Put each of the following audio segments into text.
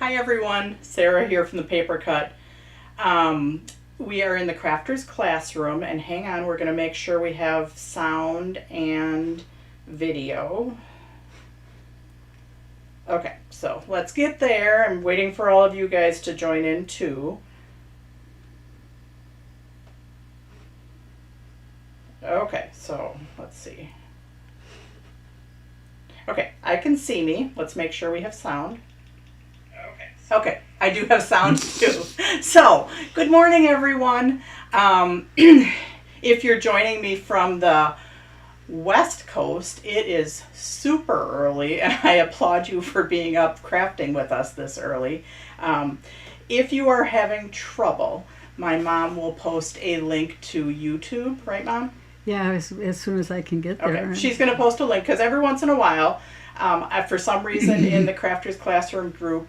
Hi everyone, Sarah here from the Paper Cut. We are in the crafter's classroom, and hang on, we're going to make sure we have sound and video. Okay, so let's get there. I'm waiting for all of you guys to join in too. Okay, so let's see. Okay, I can see me. Let's make sure we have sound. Okay, I do have sound too. So, good morning everyone. If you're joining me from the West Coast, it is super early, and I applaud you for being up crafting with us this early. If you are having trouble, my mom will post a link to YouTube, right, Mom? Yeah, as soon as I can get there. Okay, she's going to post a link because every once in a while, for some reason in the Crafters Classroom group,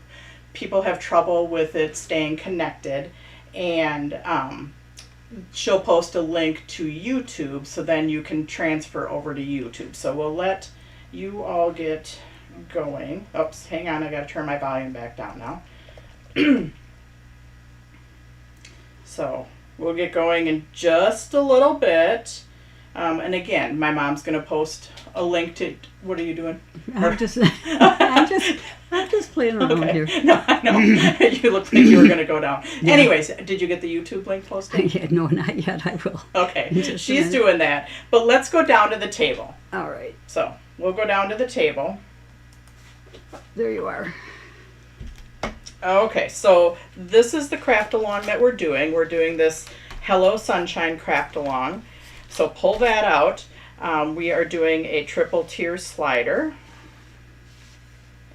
people have trouble with it staying connected, and she'll post a link to YouTube, so then you can transfer over to YouTube. So we'll let you all get going. Oops, hang on, I got to turn my volume back down now. So we'll get going in just a little bit. And again, my mom's going to post a link to, what are you doing? I'm just playing around here. No, I know. You looked like you were going to go down. Yeah. Anyways, did you get the YouTube link posted? Yeah, no, not yet. I will. Okay, she's doing that. But let's go down to the table. All right. So we'll go down to the table. There you are. Okay, so this is the Craftalong that we're doing. We're doing this Hello Sunshine Craftalong. So pull that out. We are doing a triple tier slider.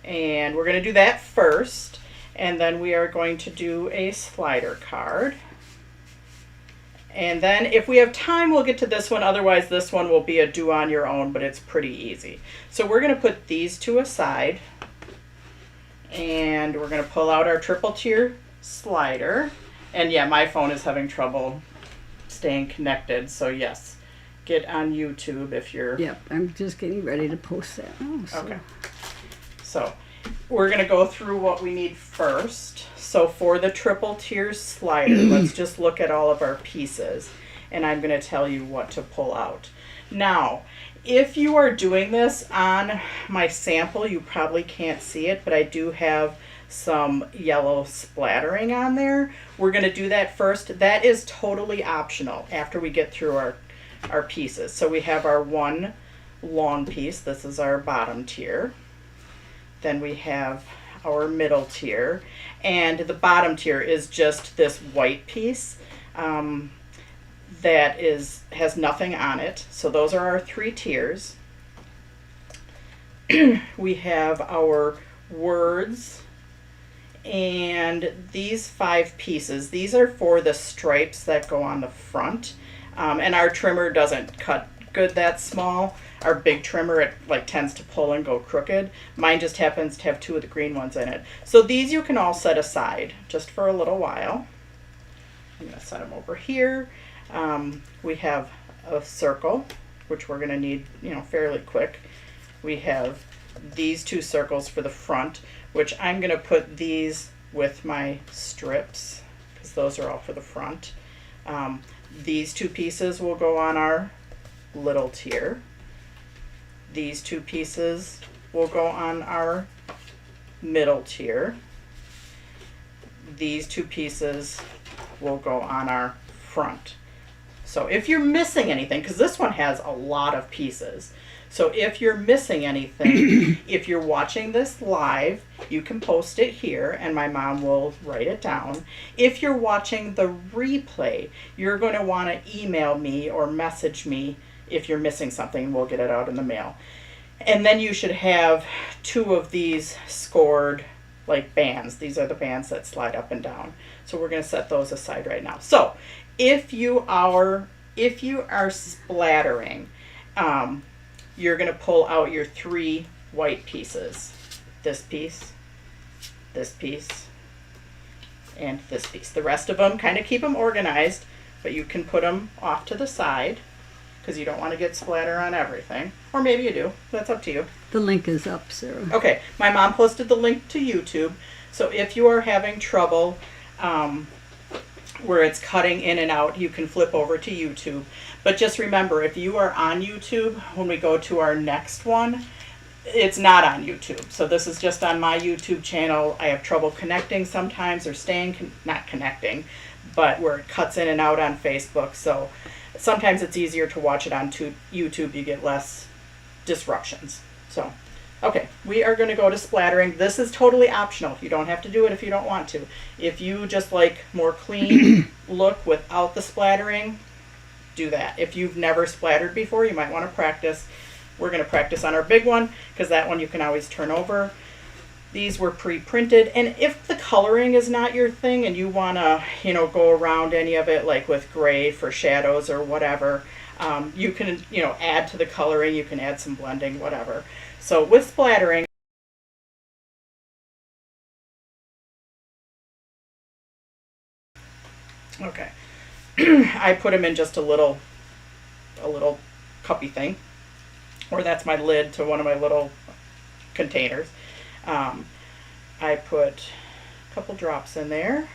And we're going to do that first. And then we are going to do a slider card. And then if we have time, we'll get to this one. Otherwise, this one will be a do on your own, but it's pretty easy. So we're going to put these two aside. And we're going to pull out our triple tier slider. And yeah, my phone is having trouble staying connected, so yes, get on YouTube if you're... Yep, I'm just getting ready to post that now. So. Okay. So we're going to go through what we need first. So for the triple tier slider, let's just look at all of our pieces, and I'm going to tell you what to pull out. Now, if you are doing this on my sample, you probably can't see it, but I do have some yellow splattering on there. We're going to do that first. That is totally optional after we get through our pieces. So we have our one long piece. This is our bottom tier. Then we have our middle tier. And the bottom tier is just this white piece that has nothing on it. So those are our three tiers. We have our words. And these 5 pieces, these are for the stripes that go on the front. And our trimmer doesn't cut good that small. Our big trimmer, it like tends to pull and go crooked. Mine just happens to have 2 of the green ones in it. So these you can all set aside just for a little while. I'm going to set them over here. We have a circle, which we're going to need, fairly quick. We have these 2 circles for the front, which I'm going to put these with my strips because those are all for the front. These 2 pieces will go on our little tier. These 2 pieces will go on our middle tier. These 2 pieces will go on our front. So if you're missing anything, because this one has a lot of pieces, so if you're missing anything, if you're watching this live, you can post it here and my mom will write it down. If you're watching the replay, you're going to want to email me or message me if you're missing something. We'll get it out in the mail. And then you should have 2 of these scored like bands. These are the bands that slide up and down. So we're going to set those aside right now. So if you are splattering, you're going to pull out your 3 white pieces. This piece, and this piece. The rest of them, kind of keep them organized, but you can put them off to the side because you don't want to get splatter on everything. Or maybe you do. That's up to you. The link is up, Sarah. Okay, my mom posted the link to YouTube. So if you are having trouble where it's cutting in and out, you can flip over to YouTube. But just remember, if you are on YouTube, when we go to our next one, it's not on YouTube. So this is just on my YouTube channel. I have trouble connecting sometimes, or not connecting, but where it cuts in and out on Facebook. So sometimes it's easier to watch it on YouTube. You get less disruptions. So, okay, we are going to go to splattering. This is totally optional. You don't have to do it if you don't want to. If you just like more clean look without the splattering, do that. If you've never splattered before, you might want to practice. We're going to practice on our big one because that one you can always turn over. These were pre-printed, and if the coloring is not your thing and you want to, go around any of it, like with gray for shadows or whatever, you can, add to the coloring. You can add some blending, whatever. So with splattering, okay, I put them in just a little cuppy thing, or that's my lid to one of my little containers. I put a couple drops in there.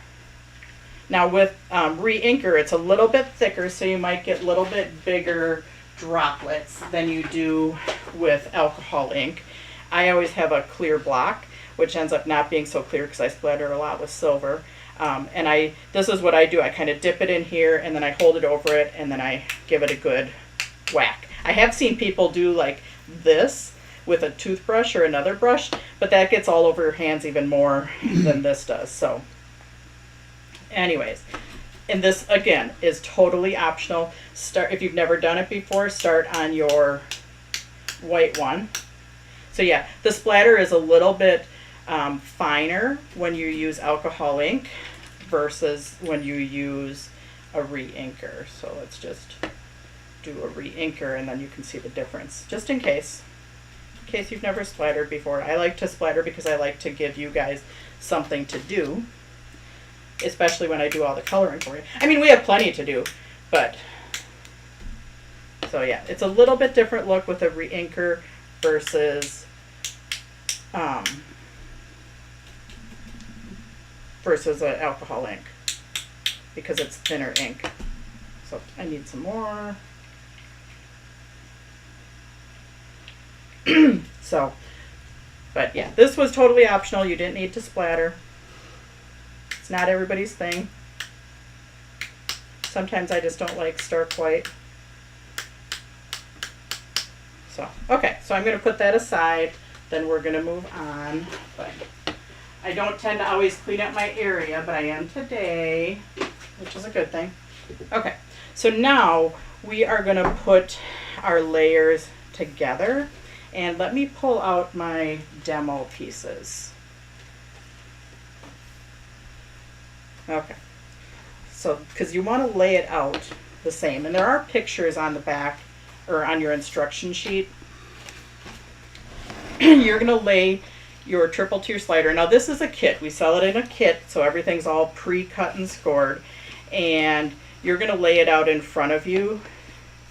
Now with re-inker, it's a little bit thicker, so you might get a little bit bigger droplets than you do with alcohol ink. I always have a clear block, which ends up not being so clear because I splatter a lot with silver. And this is what I do. I kind of dip it in here, and then I hold it over it, and then I give it a good whack. I have seen people do like this with a toothbrush or another brush, but that gets all over your hands even more than this does. So anyways, and this again is totally optional. If you've never done it before, start on your white one. So yeah, the splatter is a little bit finer when you use alcohol ink versus when you use a re-inker. So let's just do a re-inker, and then you can see the difference, just in case you've never splattered before. I like to splatter because I like to give you guys something to do, especially when I do all the coloring for you. I mean, we have plenty to do, but so yeah, it's a little bit different look with a re-inker versus an alcohol ink, because it's thinner ink. So I need some more. So, but yeah, this was totally optional. You didn't need to splatter. It's not everybody's thing. Sometimes I just don't like stark white. So, okay, so I'm going to put that aside. Then we're going to move on. But I don't tend to always clean up my area, but I am today, which is a good thing. Okay, so now we are going to put our layers together. And let me pull out my demo pieces. Okay, so because you want to lay it out the same, and there are pictures on the back or on your instruction sheet. You're going to lay your triple tier slider. Now this is a kit. We sell it in a kit, so everything's all pre-cut and scored. And you're going to lay it out in front of you,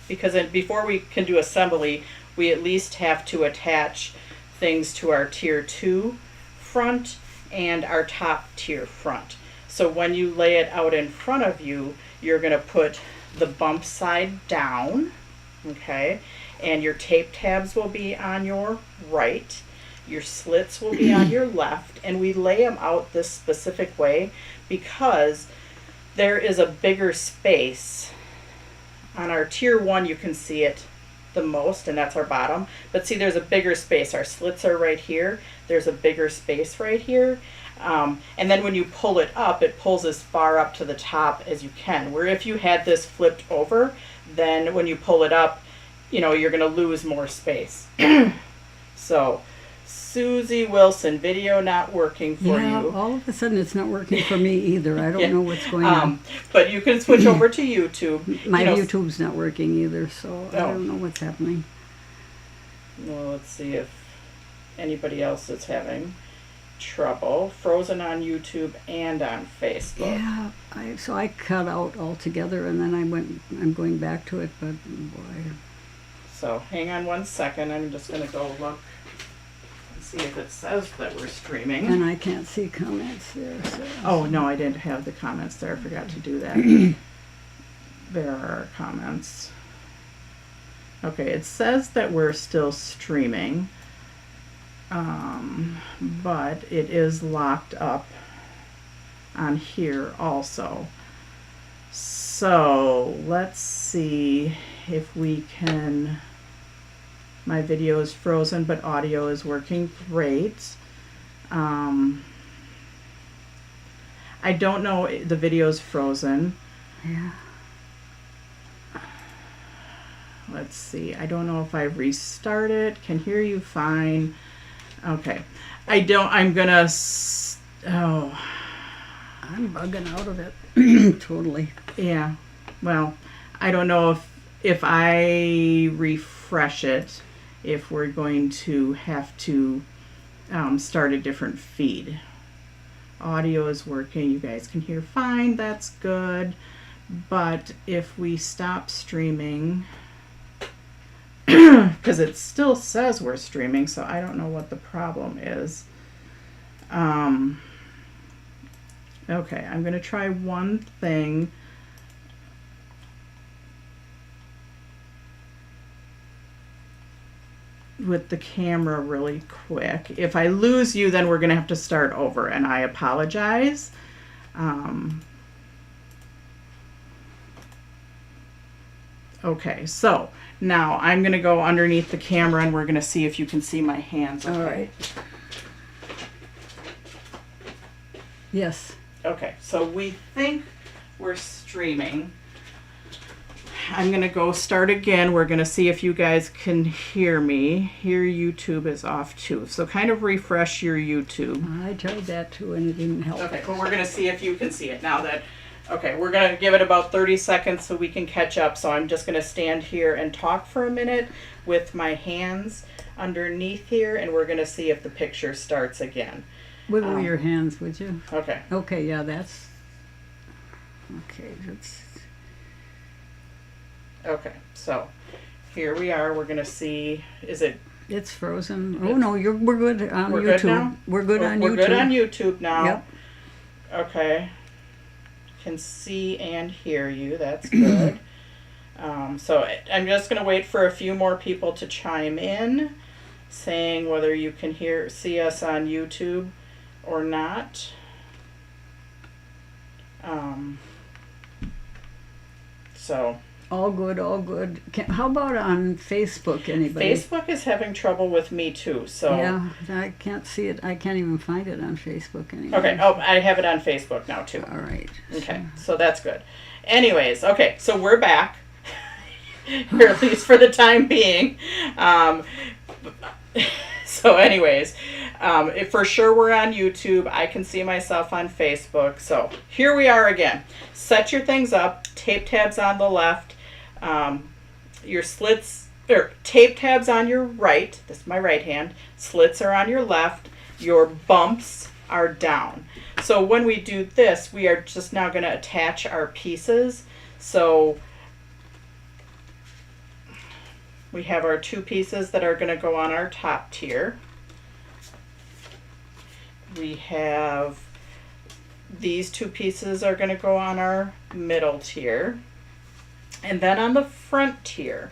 because before we can do assembly, we at least have to attach things to our tier 2 front and our top tier front. So when you lay it out in front of you, you're going to put the bump side down, okay? And your tape tabs will be on your right. Your slits will be on your left. And we lay them out this specific way because there is a bigger space. On our tier 1, you can see it the most, and that's our bottom. But see, there's a bigger space. Our slits are right here. There's a bigger space right here. And then when you pull it up, it pulls as far up to the top as you can. Where if you had this flipped over, then when you pull it up, you're going to lose more space. So, Susie Wilson, video not working for you. Yeah, all of a sudden it's not working for me either. I don't know what's going on. But you can switch over to YouTube. My YouTube's not working either, so I don't know what's happening. Well, let's see if anybody else is having trouble. Frozen on YouTube and on Facebook. Yeah, so I cut out altogether, and then I'm going back to it, but boy. So hang on one second. I'm just going to go look and see if it says that we're streaming. And I can't see comments there. So. Oh, no, I didn't have the comments there. I forgot to do that. There are comments. Okay, it says that we're still streaming, but it is locked up on here also. So let's see if we can. My video is frozen, but audio is working great. I don't know, the video's frozen. Yeah. Let's see. I don't know if I restart it. Can hear you fine. Okay. I'm gonna. Oh. I'm bugging out of it. Totally. Yeah. Well, I don't know if I refresh it, if we're going to have to start a different feed. Audio is working. You guys can hear fine. That's good. But if we stop streaming, because it still says we're streaming, so I don't know what the problem is. Okay, I'm going to try one thing. With the camera really quick. If I lose you, then we're going to have to start over, and I apologize. Okay, so now I'm going to go underneath the camera and we're going to see if you can see my hands. Okay. All right. Yes. Okay, so we think we're streaming. I'm going to go start again. We're going to see if you guys can hear me. Here YouTube is off too. So kind of refresh your YouTube. I tried that too and it didn't help. Okay, but we're going to see if you can see it now that. Okay, we're going to give it about 30 seconds so we can catch up. So I'm just going to stand here and talk for a minute with my hands underneath here, and we're going to see if the picture starts again. Wiggle your hands, would you? Okay. Okay, yeah, that's... Okay, that's... Okay, so here we are. We're going to see, is it... It's frozen. Oh, no, we're good on We're YouTube. good now? We're good on YouTube. We're good on YouTube now. Yep. Okay. Can see and hear you. That's good. So I'm just going to wait for a few more people to chime in, saying whether you can see us on YouTube or not. So all good, all good. How about on Facebook, anybody? Facebook is having trouble with me too. So yeah, I can't see it. I can't even find it on Facebook anymore. Okay. Oh, I have it on Facebook now too. All right. Okay, so that's good. Anyways, okay, so we're back, or at least for the time being. So anyways, if for sure we're on YouTube. I can see myself on Facebook. So here we are again. Set your things up. Tape tabs on the left. Your slits, or tape tabs on your right. This is my right hand. Slits are on your left. Your bumps are down. So when we do this, we are just now going to attach our pieces. So we have our two pieces that are going to go on our top tier. We have these two pieces are going to go on our middle tier. And then on the front tier,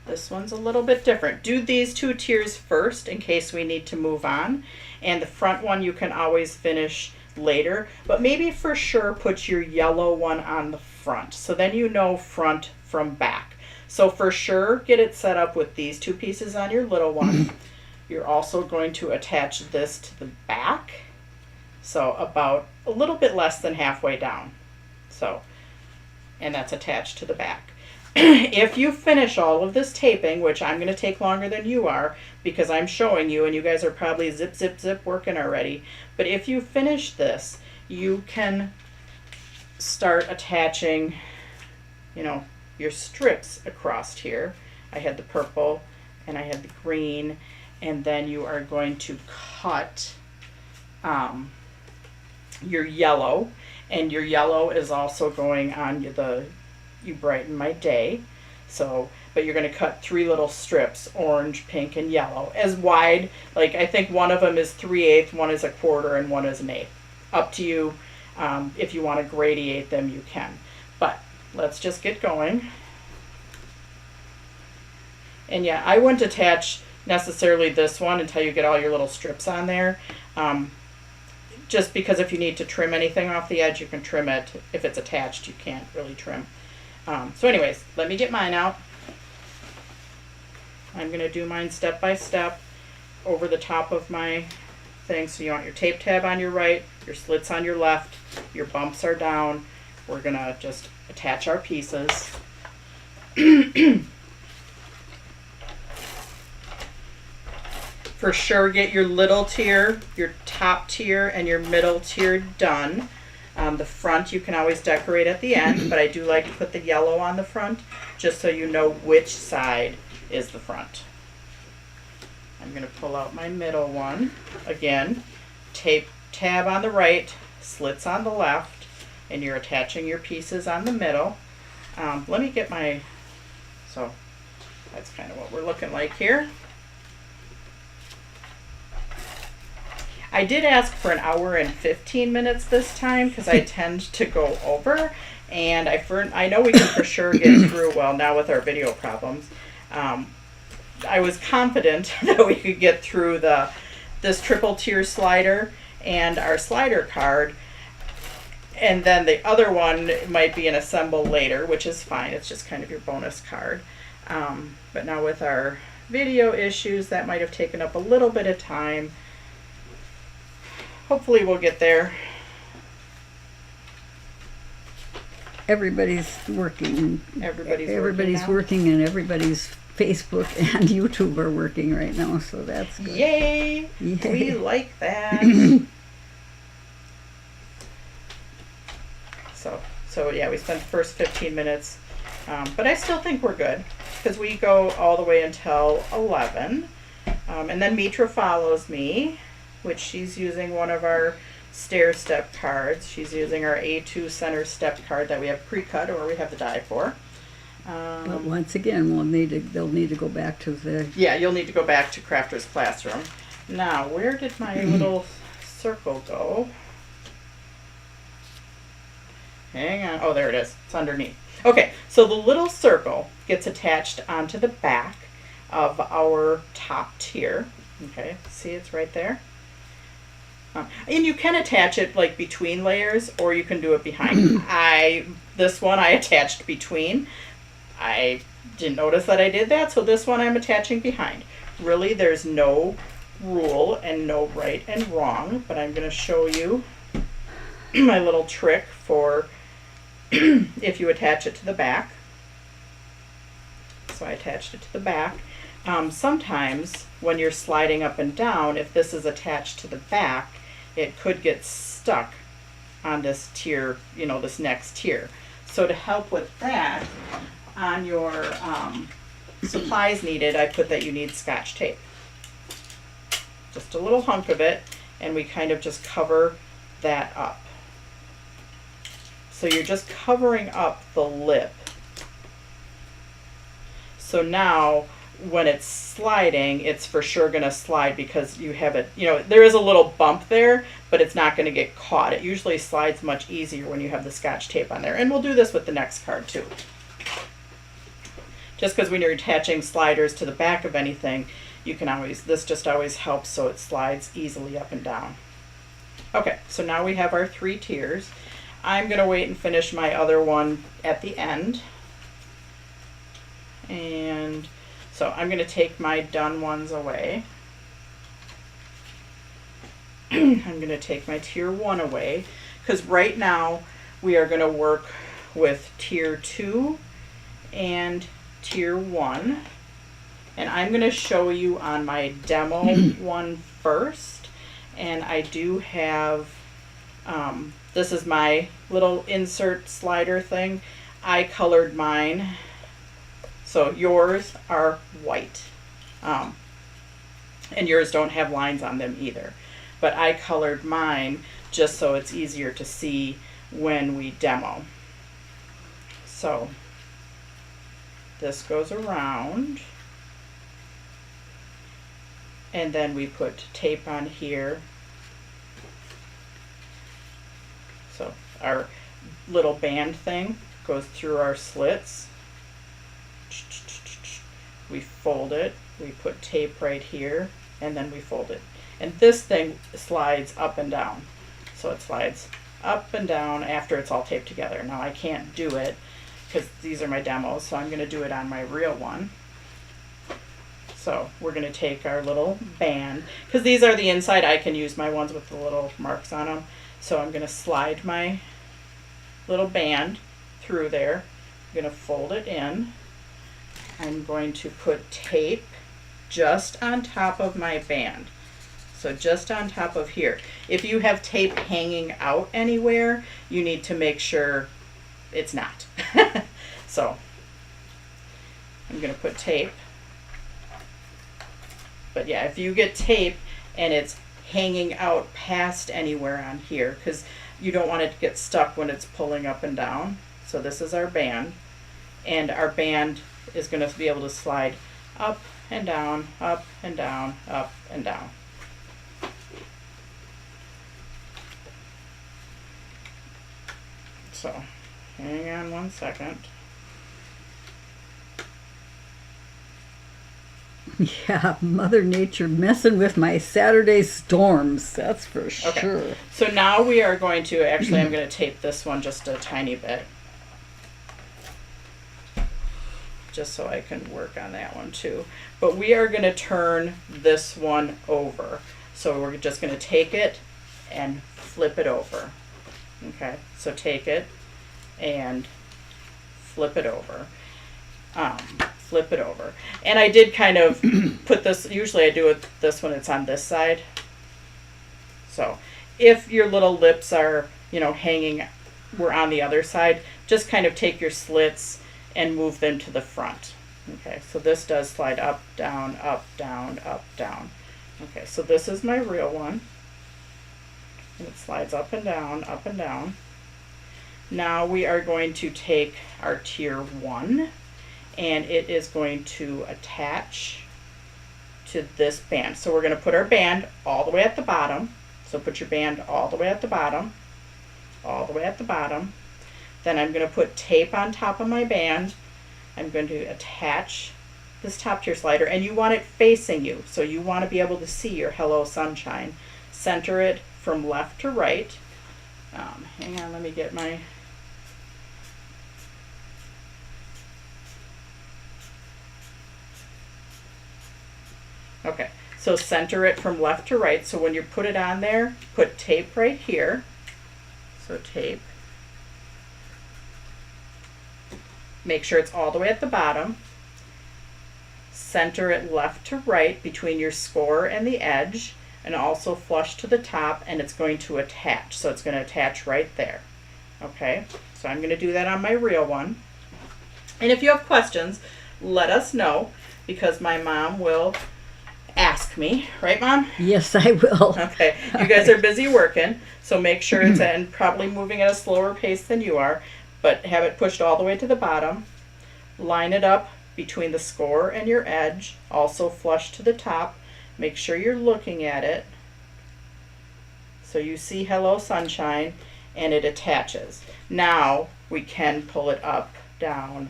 this one's a little bit different. Do these two tiers first in case we need to move on. And the front one you can always finish later, but maybe for sure put your yellow one on the front. So then you know front from back. So for sure get it set up with these two pieces on your little one. You're also going to attach this to the back. So about a little bit less than halfway down. So, and that's attached to the back. If you finish all of this taping, which I'm going to take longer than you are because I'm showing you and you guys are probably zip, zip, zip working already. But if you finish this, you can start attaching, you know, your strips across here. I had the purple and I had the green, and then you are going to cut your yellow, and your yellow is also going on the You Brighten My Day. So but you're going to cut 3 little strips, orange, pink, and yellow, as wide. Like I think one of them is 3/8, one is 1/4, and one is 1/8. Up to you. If you want to gradiate them, you can. But let's just get going. And yeah, I wouldn't attach necessarily this one until you get all your little strips on there. Just because if you need to trim anything off the edge, you can trim it. If it's attached, you can't really trim. So anyways, let me get mine out. I'm going to do mine step by step over the top of my thing. So you want your tape tab on your right, your slits on your left, your bumps are down. We're going to just attach our pieces. For sure, get your little tier, your top tier, and your middle tier done. The front you can always decorate at the end, but I do like to put the yellow on the front just so you know which side is the front. I'm going to pull out my middle one. Again, tape tab on the right, slits on the left, and you're attaching your pieces on the middle. Let me get my, so that's kind of what we're looking like here. I did ask for 1 hour and 15 minutes this time because I tend to go over, and I know we can for sure get through, well, now with our video problems. I was confident that we could get through this triple tier slider and our slider card, and then the other one might be an assemble later, which is fine. It's just kind of your bonus card. But now with our video issues, that might have taken up a little bit of time. Hopefully we'll get there. Everybody's working. Everybody's working, and everybody's Facebook and YouTube are working right now, so that's good. Yay! We like that. So yeah, we spent the first 15 minutes, but I still think we're good because we go all the way until 11, and then Mitra follows me, which she's using one of our stair step cards. She's using our A2 center step card that we have pre-cut or we have the die for. But once again, they'll need to go back to the... Yeah, you'll need to go back to Crafter's Classroom. Now, where did my little circle go? Hang on. Oh, there it is. It's underneath. Okay, so the little circle gets attached onto the back of our top tier. Okay, see it's right there. And you can attach it like between layers, or you can do it behind. This one I attached between. I didn't notice that I did that, so this one I'm attaching behind. Really, there's no rule and no right and wrong, but I'm going to show you my little trick for if you attach it to the back. So I attached it to the back. Sometimes when you're sliding up and down, if this is attached to the back, it could get stuck on this tier, this next tier. So to help with that, on your supplies needed, I put that you need Scotch tape. Just a little hunk of it, and we kind of just cover that up. So you're just covering up the lip. So now when it's sliding, it's for sure going to slide because you have it, there is a little bump there, but it's not going to get caught. It usually slides much easier when you have the Scotch tape on there. And we'll do this with the next card too. Just because when you're attaching sliders to the back of anything, you can this just always helps so it slides easily up and down. Okay, so now we have our 3 tiers. I'm going to wait and finish my other one at the end. And so I'm going to take my done ones away. I'm going to take my tier 1 away because right now we are going to work with tier 2 and tier 1. And I'm going to show you on my demo one first. And I do have, this is my little insert slider thing. I colored mine. So yours are white. And yours don't have lines on them either. But I colored mine just so it's easier to see when we demo. So this goes around. And then we put tape on here. So our little band thing goes through our slits. We fold it, we put tape right here, and then we fold it. And this thing slides up and down. So it slides up and down after it's all taped together. Now I can't do it because these are my demos, so I'm going to do it on my real one. So we're going to take our little band, because these are the inside, I can use my ones with the little marks on them. So I'm going to slide my little band through there. I'm going to fold it in. I'm going to put tape just on top of my band. So just on top of here. If you have tape hanging out anywhere, you need to make sure it's not. So I'm going to put tape. But yeah, if you get tape and it's hanging out past anywhere on here, because you don't want it to get stuck when it's pulling up and down. So this is our band. And our band is going to be able to slide up and down, up and down, up and down. So hang on one second. Yeah, Mother Nature messing with my Saturday storms, that's for sure. So now we are going to, actually I'm going to tape this one just a tiny bit. Just so I can work on that one too. But we are going to turn this one over. So we're just going to take it and flip it over. Okay, so take it and flip it over. Flip it over. And I did kind of put this, usually I do it this when it's on this side. So if your little lips are, you know, hanging, we're on the other side, just kind of take your slits and move them to the front. Okay, so this does slide up, down, up, down, up, down. Okay, so this is my real one. And it slides up and down, up and down. Now we are going to take our tier 1 and it is going to attach to this band. So we're going to put our band all the way at the bottom. So put your band all the way at the bottom, all the way at the bottom. Then I'm going to put tape on top of my band. I'm going to attach this top tier slider, and you want it facing you. So you want to be able to see your Hello Sunshine. Center it from left to right. Hang on, let me get my... Okay, so center it from left to right. So when you put it on there, put tape right here. So tape. Make sure it's all the way at the bottom. Center it left to right between your score and the edge, and also flush to the top, and it's going to attach. So it's going to attach right there. Okay, so I'm going to do that on my real one. And if you have questions, let us know, because my mom will ask me, right, Mom? Yes, I will. Okay, you guys are busy working, so make sure it's and probably moving at a slower pace than you are, but have it pushed all the way to the bottom. Line it up between the score and your edge, also flush to the top. Make sure you're looking at it so you see Hello Sunshine, and it attaches. Now we can pull it up, down,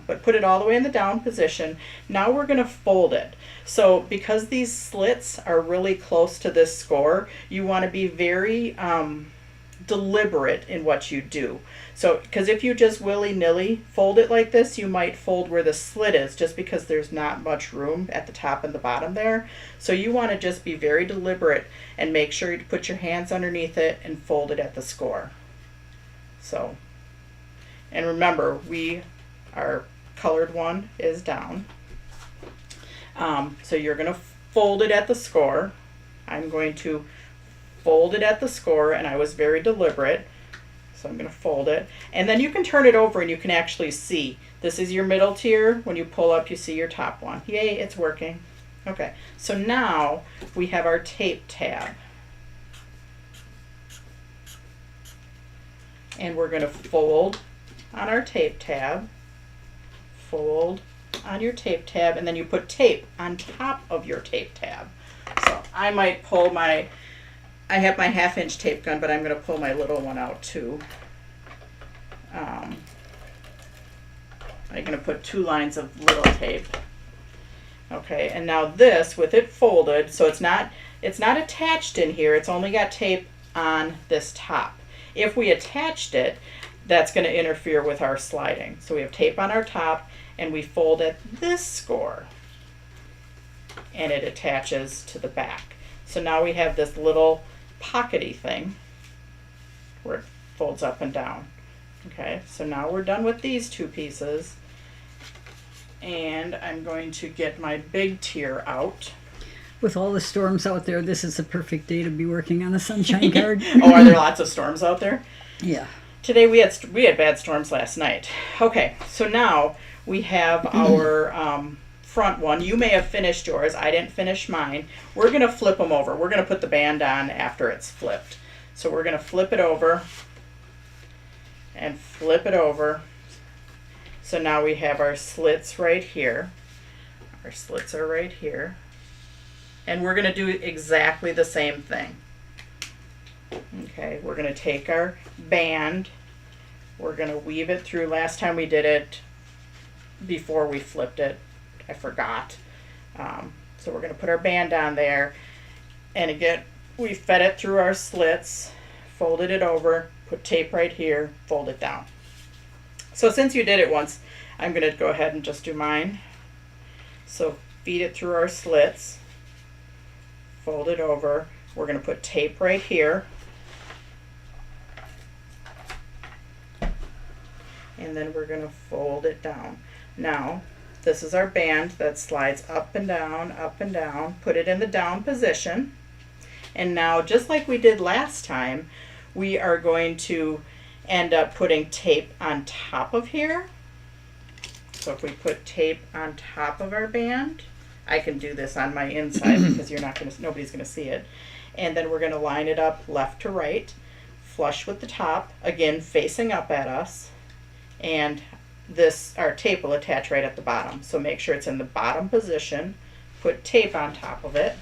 but put it all the way in the down position. Now we're going to fold it. So because these slits are really close to this score, you want to be very deliberate in what you do. So because if you just willy-nilly fold it like this, you might fold where the slit is, just because there's not much room at the top and the bottom there. So you want to just be very deliberate and make sure you put your hands underneath it and fold it at the score. So, and remember, our colored one is down. So you're going to fold it at the score. I'm going to fold it at the score, and I was very deliberate. So I'm going to fold it. And then you can turn it over and you can actually see. This is your middle tier. When you pull up, you see your top one. Yay, it's working. Okay, so now we have our tape tab. And we're going to fold on our tape tab, fold on your tape tab, and then you put tape on top of your tape tab. So I might pull I have my 1/2-inch tape gun, but I'm going to pull my little one out too. I'm going to put 2 lines of little tape. Okay, and now this, with it folded, so it's not attached in here, it's only got tape on this top. If we attached it, that's going to interfere with our sliding. So we have tape on our top, and we fold at this score, and it attaches to the back. So now we have this little pockety thing where it folds up and down. Okay, so now we're done with these 2 pieces, and I'm going to get my big tier out. With all the storms out there, this is a perfect day to be working on a sunshine card. Oh, are there lots of storms out there? Yeah. Today we had bad storms last night. Okay, so now we have our front one. You may have finished yours. I didn't finish mine. We're going to flip them over. We're going to put the band on after it's flipped. So we're going to flip it over and flip it over. So now we have our slits right here. Our slits are right here. And we're going to do exactly the same thing. Okay, we're going to take our band. We're going to weave it through. Last time we did it, before we flipped it, I forgot. So we're going to put our band on there. And again, we fed it through our slits, folded it over, put tape right here, fold it down. So since you did it once, I'm going to go ahead and just do mine. So feed it through our slits. Fold it over. We're going to put tape right here. And then we're going to fold it down. Now, this is our band that slides up and down. Put it in the down position. And now, just like we did last time, we are going to end up putting tape on top of here. So if we put tape on top of our band, I can do this on my inside because nobody's gonna see it. And then we're gonna line it up left to right, flush with the top, again facing up at us. And our tape will attach right at the bottom. So make sure it's in the bottom position, put tape on top of it.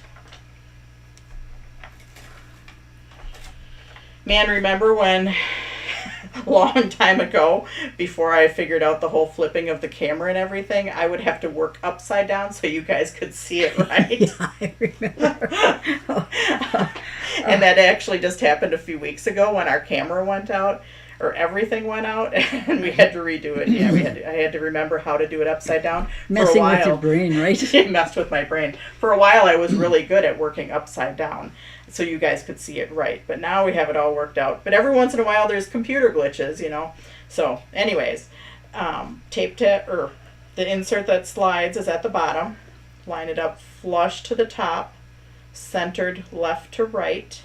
Man, remember when a long time ago, before I figured out the whole flipping of the camera and everything, I would have to work upside down so you guys could see it right. Yeah, I remember. And that actually just happened a few weeks ago when our camera went out, or everything went out, and we had to redo it. Yeah, I had to remember how to do it upside down. Messing with your brain, right? It messed with my brain. For a while, I was really good at working upside down, so you guys could see it right. But now we have it all worked out. But every once in a while, there's computer glitches, you know. So, anyways, the insert that slides is at the bottom. Line it up flush to the top, centered left to right,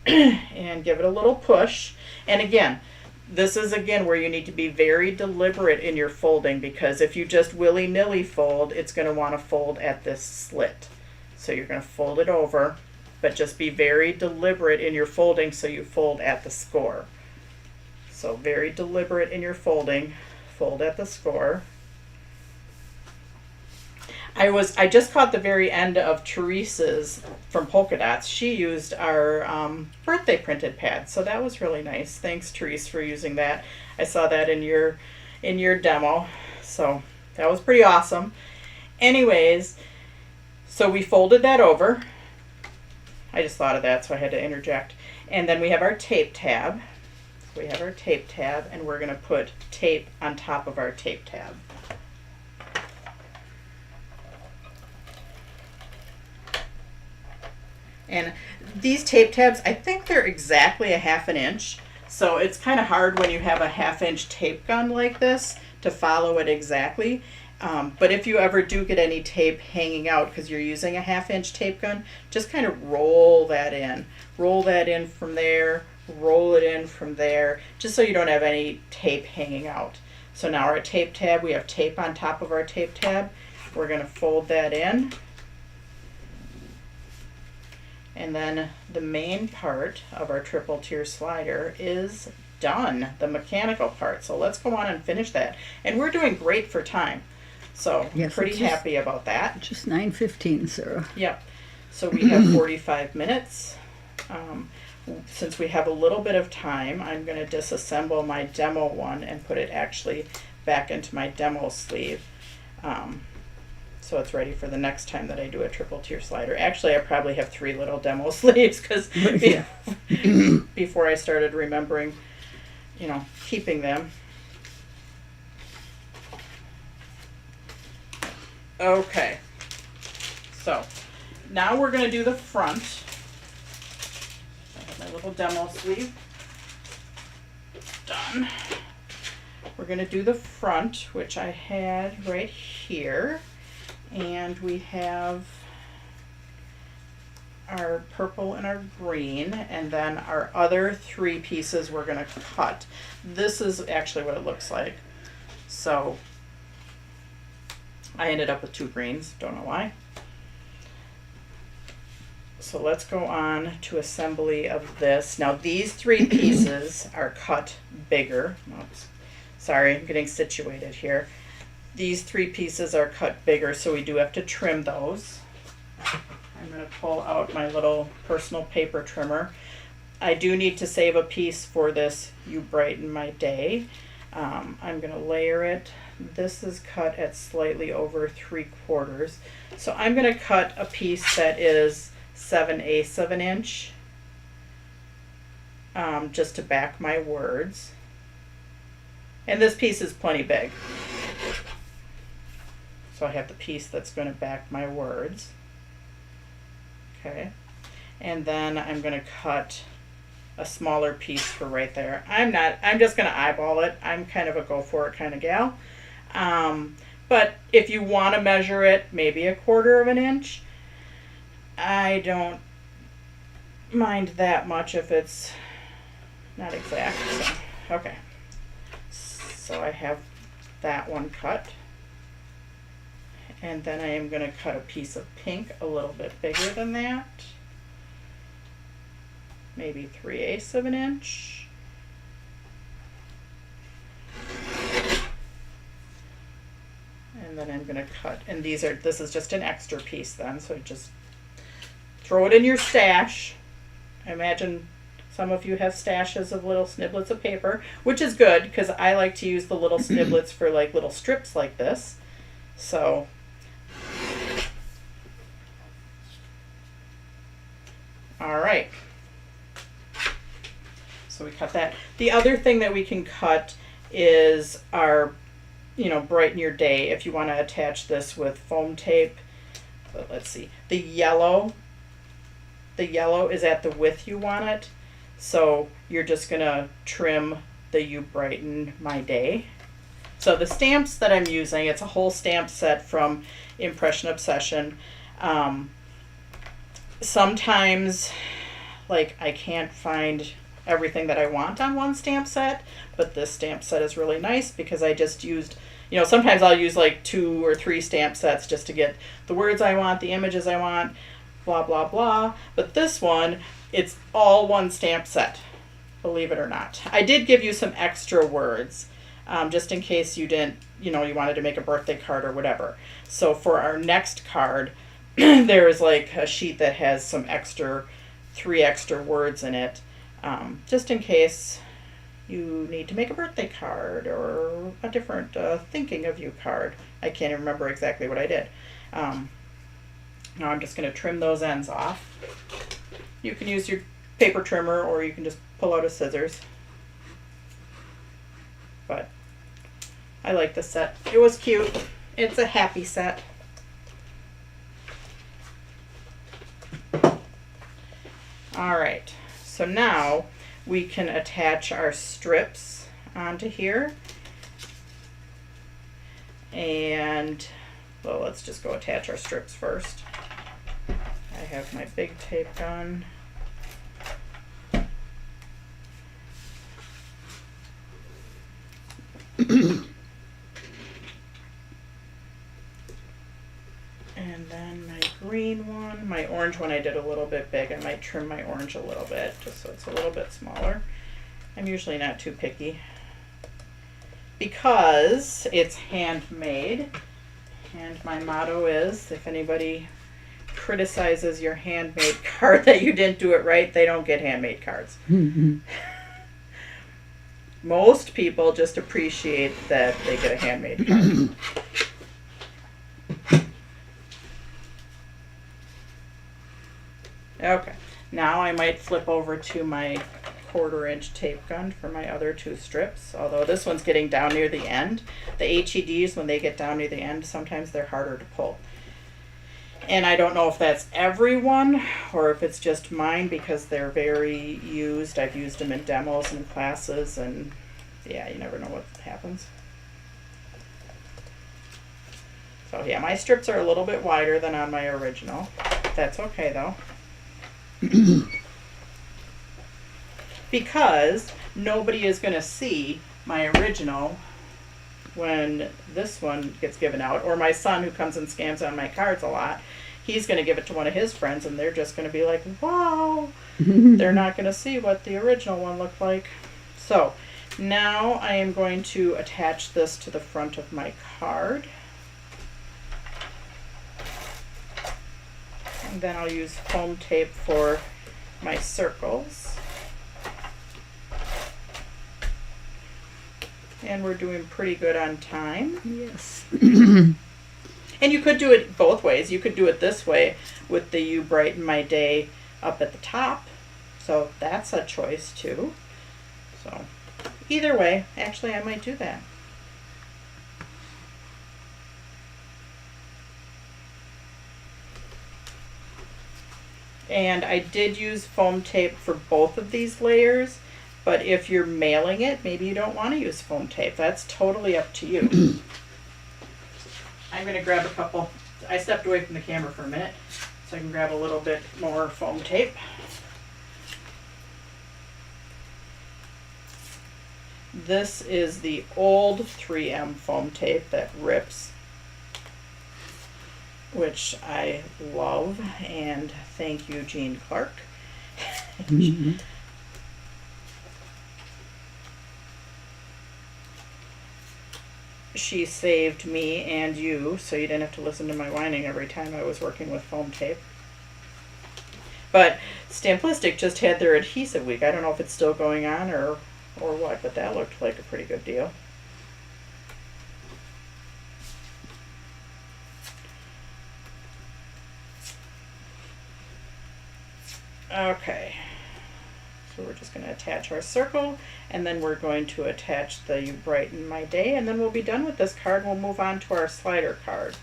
and give it a little push. And again, this is where you need to be very deliberate in your folding, because if you just willy-nilly fold, it's going to want to fold at this slit. So you're going to fold it over, but just be very deliberate in your folding so you fold at the score. So very deliberate in your folding, fold at the score. I just caught the very end of Teresa's from Polka Dots. She used our birthday printed pad, so that was really nice. Thanks, Teresa, for using that. I saw that in your demo, so that was pretty awesome. Anyways, so we folded that over. I just thought of that, so I had to interject. And then we have our tape tab. So we have our tape tab, and we're going to put tape on top of our tape tab. And these tape tabs, I think they're exactly 1/2 inch. So it's kind of hard when you have a 1/2 inch tape gun like this to follow it exactly. But if you ever do get any tape hanging out because you're using a 1/2 inch tape gun, just kind of roll that in. Roll that in from there, roll it in from there, just so you don't have any tape hanging out. So now our tape tab, we have tape on top of our tape tab. We're going to fold that in. And then the main part of our triple tier slider is done, the mechanical part. So let's go on and finish that. And we're doing great for time. So Yes, pretty it's just- happy about that. Just 9:15, Sarah. Yep. So we have 45 minutes. Since we have a little bit of time, I'm going to disassemble my demo one and put it actually back into my demo sleeve. So it's ready for the next time that I do a triple tier slider. Actually, I probably have 3 little demo sleeves because Yeah. before I started remembering, you know, keeping them. Okay. So now we're going to do the front. I have my little demo sleeve done. We're going to do the front, which I had right here. And we have our purple and our green, and then our other 3 pieces we're going to cut. This is actually what it looks like. So I ended up with 2 greens, don't know why. So let's go on to assembly of this. Now these 3 pieces are cut bigger. Oops. Sorry, I'm getting situated here. These 3 pieces are cut bigger, so we do have to trim those. I'm going to pull out my little personal paper trimmer. I do need to save a piece for this You Brighten My Day. I'm going to layer it. This is cut at slightly over 3/4. So I'm going to cut a piece that is 7/8 of an inch, just to back my words. And this piece is plenty big. So I have the piece that's going to back my words. Okay. And then I'm going to cut a smaller piece for right there. I'm just going to eyeball it. I'm kind of a go for it kind of gal. But if you want to measure it, maybe 1/4 of an inch. I don't mind that much if it's not exact. So, okay. So I have that one cut. And then I am going to cut a piece of pink a little bit bigger than that. Maybe 3/8 of an inch. And then I'm going to cut, and this is just an extra piece then, so just throw it in your stash. I imagine some of you have stashes of little sniblets of paper, which is good because I like to use the little sniblets for like little strips like this. So all right. So we cut that. The other thing that we can cut is our, Brighten Your Day. If you want to attach this with foam tape. But let's see. The yellow is at the width you want it. So you're just going to trim the You Brighten My Day. So the stamps that I'm using, it's a whole stamp set from Impression Obsession. Sometimes, I can't find everything that I want on one stamp set, but this stamp set is really nice because I just used, sometimes I'll use 2 or 3 stamp sets just to get the words I want, the images I want, blah, blah, blah. But this one, it's all one stamp set, believe it or not. I did give you some extra words, just in case you didn't, you wanted to make a birthday card or whatever. So for our next card, there is a sheet that has some 3 extra words in it, just in case you need to make a birthday card or a different thinking of you card. I can't even remember exactly what I did. Now I'm just going to trim those ends off. You can use your paper trimmer or you can just pull out a scissors. But I like this set. It was cute. It's a happy set. All right, so now we can attach our strips onto here. And, well, let's just go attach our strips first. I have my big tape gun. And then my green one, my orange one I did a little bit big. I might trim my orange a little bit just so it's a little bit smaller. I'm usually not too picky because it's handmade, and my motto is, if anybody criticizes your handmade card that you didn't do it right, they don't get handmade cards. Most people just appreciate that they get a handmade card. Okay, now I might flip over to my 1/4-inch tape gun for my other 2 strips, although this one's getting down near the end. The HEDs, when they get down near the end, sometimes they're harder to pull. And I don't know if that's everyone or if it's just mine because they're very used. I've used them in demos and classes, and yeah, you never know what happens. So yeah, my strips are a little bit wider than on my original. That's okay though. Because nobody is going to see my original when this one gets given out, or my son who comes and scans on my cards a lot, he's going to give it to one of his friends and they're just going to be like, wow. They're not going to see what the original one looked like. So now I am going to attach this to the front of my card, and then I'll use foam tape for my circles. And we're doing pretty good on time. Yes. And you could do it both ways. You could do it this way with the You Brighten My Day up at the top. So that's a choice too. So either way, actually I might do that. And I did use foam tape for both of these layers. But if you're mailing it, maybe you don't want to use foam tape. That's totally up to you. I'm going to grab a couple. I stepped away from the camera for a minute so I can grab a little bit more foam tape. This is the old 3M foam tape that rips, which I love, and thank you, Jean Clark. She saved me and you, so you didn't have to listen to my whining every time I was working with foam tape. But Stamplistic just had their adhesive week. I don't know if it's still going on or what, but that looked like a pretty good deal. Okay, so we're just going to attach our circle, and then we're going to attach the You Brighten My Day, and then we'll be done with this card. We'll move on to our slider card.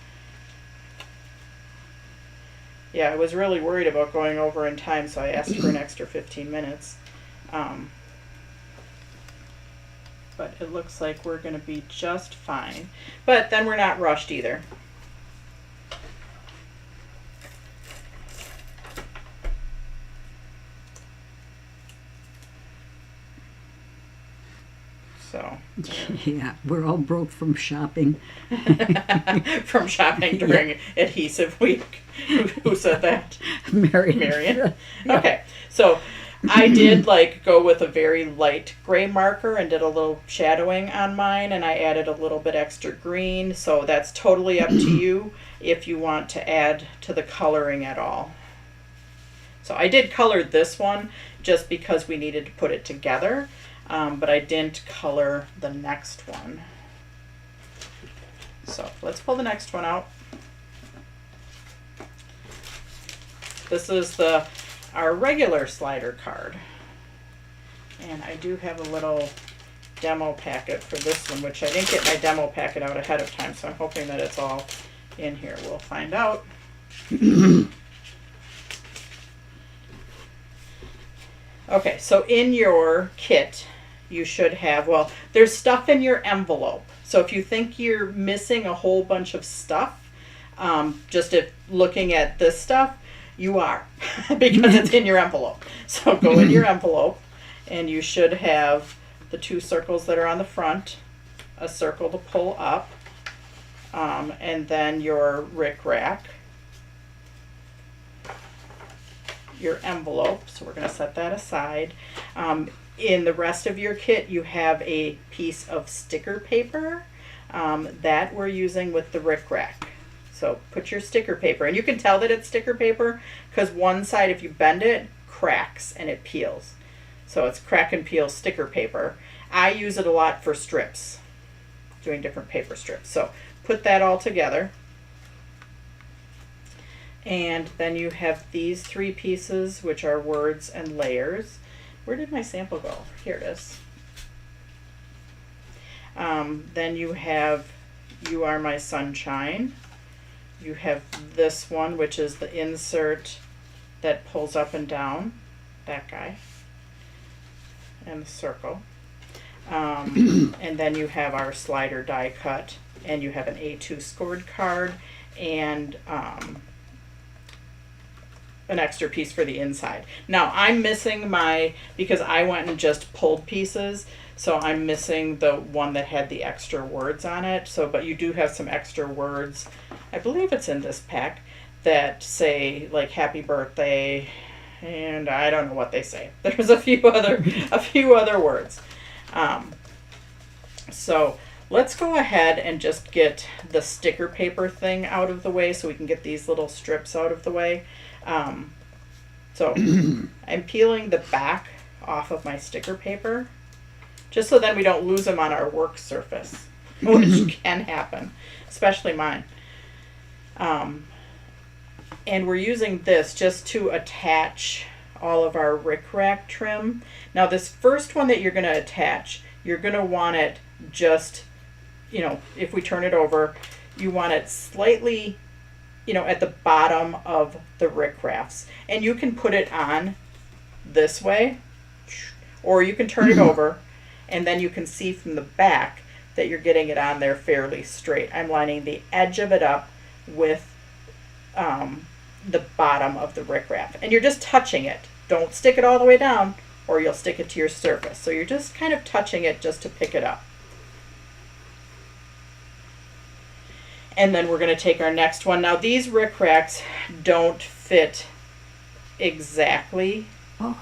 Yeah, I was really worried about going over in time, so I asked for an extra 15 minutes. But it looks like we're going to be just fine. But then we're not rushed either. So Yeah, we're all broke from shopping. from shopping during adhesive week. Who said that? Marion. Okay, so I did go with a very light gray marker and did a little shadowing on mine, and I added a little bit extra green. So that's totally up to you if you want to add to the coloring at all. So I did color this one just because we needed to put it together. But I didn't color the next one. So let's pull the next one out. This is our regular slider card. And I do have a little demo packet for this one, which I didn't get my demo packet out ahead of time, so I'm hoping that it's all in here. We'll find out. Okay, so in your kit, you should have, there's stuff in your envelope. So if you think you're missing a whole bunch of stuff, just if looking at this stuff, you are, because it's in your envelope. So go in your envelope, and you should have the 2 circles that are on the front, a circle to pull up, and then your rickrack, your envelope. So we're going to set that aside. In the rest of your kit, you have a piece of sticker paper that we're using with the rickrack. So put your sticker paper, and you can tell that it's sticker paper because one side, if you bend it, cracks and it peels. So it's crack and peel sticker paper. I use it a lot for strips, doing different paper strips. So put that all together. And then you have these 3 pieces, which are words and layers. Where did my sample go? Here it is. Then you have You Are My Sunshine. You have this one, which is the insert that pulls up and down. That guy. And the circle. And then you have our slider die cut. And you have an A2 scored card. And an extra piece for the inside. Now I'm missing because I went and just pulled pieces, so I'm missing the one that had the extra words on it. So, but you do have some extra words, I believe it's in this pack, that say like happy birthday, and I don't know what they say. There's a few other words. So let's go ahead and just get the sticker paper thing out of the way so we can get these little strips out of the way. So I'm peeling the back off of my sticker paper just so then we don't lose them on our work surface, which can happen, especially mine. And we're using this just to attach all of our rickrack trim. Now this first one that you're going to attach, you're going to want it just, if we turn it over, you want it slightly at the bottom of the rickrafts. And you can put it on this way, or you can turn it over, and then you can see from the back that you're getting it on there fairly straight. I'm lining the edge of it up with the bottom of the rickraft. And you're just touching it. Don't stick it all the way down, or you'll stick it to your surface. So you're just kind of touching it just to pick it up. And then we're going to take our next one. Now these rickracks don't fit exactly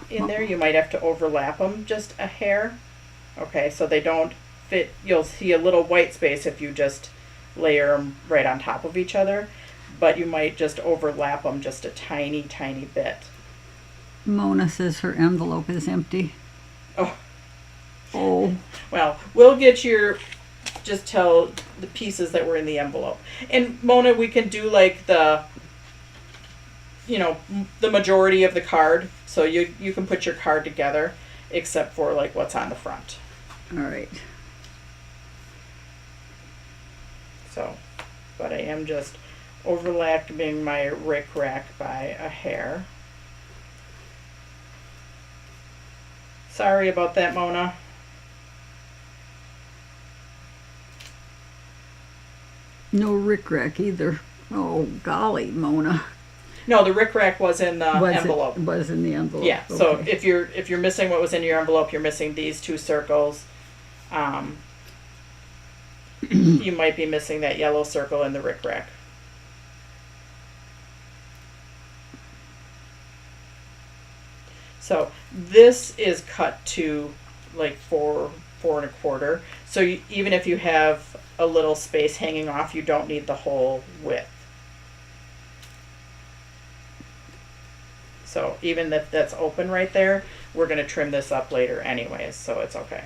in there. You might have to overlap them just a hair. Okay, so they don't fit. You'll see a little white space if you just layer them right on top of each other. But you might just overlap them just a tiny, tiny bit. Mona says her envelope is empty. Oh. Well, we'll get just tell the pieces that were in the envelope. And Mona, we can do like the majority of the card. So you can put your card together except for like what's on the front. All right. So, but I am just overlapping my rickrack by a hair. Sorry about that, Mona. No rickrack either. Oh, golly, Mona. No, the rickrack was in the envelope. It was in the envelope. Yeah. Okay. So if you're missing what was in your envelope, you're missing these 2 circles. You might be missing that yellow circle in the rickrack. So this is cut to like 4 1/4. So even if you have a little space hanging off, you don't need the whole width. So even if that's open right there, we're going to trim this up later anyways, so it's okay.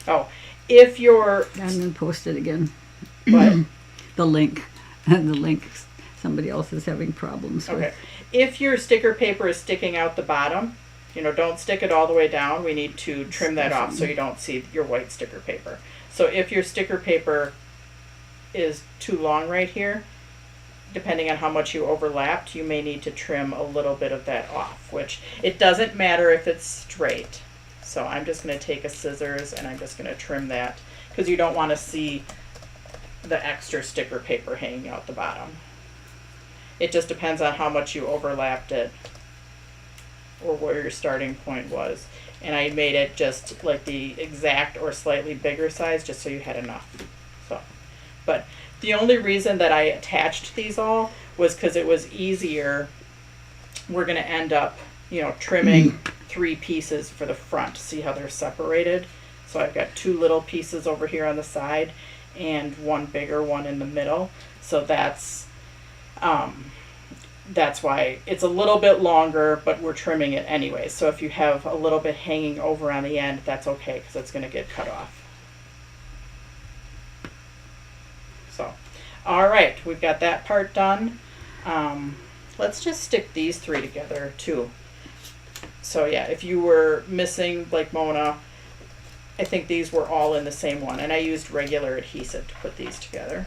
Oh, if you're... I'm going to post it again. What? The link. The link somebody else is having problems with. Okay. If your sticker paper is sticking out the bottom, don't stick it all the way down. We need to trim that off so you don't see your white sticker paper. So if your sticker paper is too long right here, depending on how much you overlapped, you may need to trim a little bit of that off, which it doesn't matter if it's straight. So I'm just going to take a scissors and I'm just going to trim that because you don't want to see the extra sticker paper hanging out the bottom. It just depends on how much you overlapped it or where your starting point was. And I made it just like the exact or slightly bigger size just so you had enough. So But the only reason that I attached these all was because it was easier. We're going to end up, trimming 3 pieces for the front. See how they're separated? So I've got 2 little pieces over here on the side and 1 bigger one in the middle. So that's why it's a little bit longer, but we're trimming it anyway. So if you have a little bit hanging over on the end, that's okay because it's going to get cut off. So, all right, we've got that part done. Let's just stick these 3 together too. So yeah, if you were missing like Mona, I think these were all in the same one, and I used regular adhesive to put these together.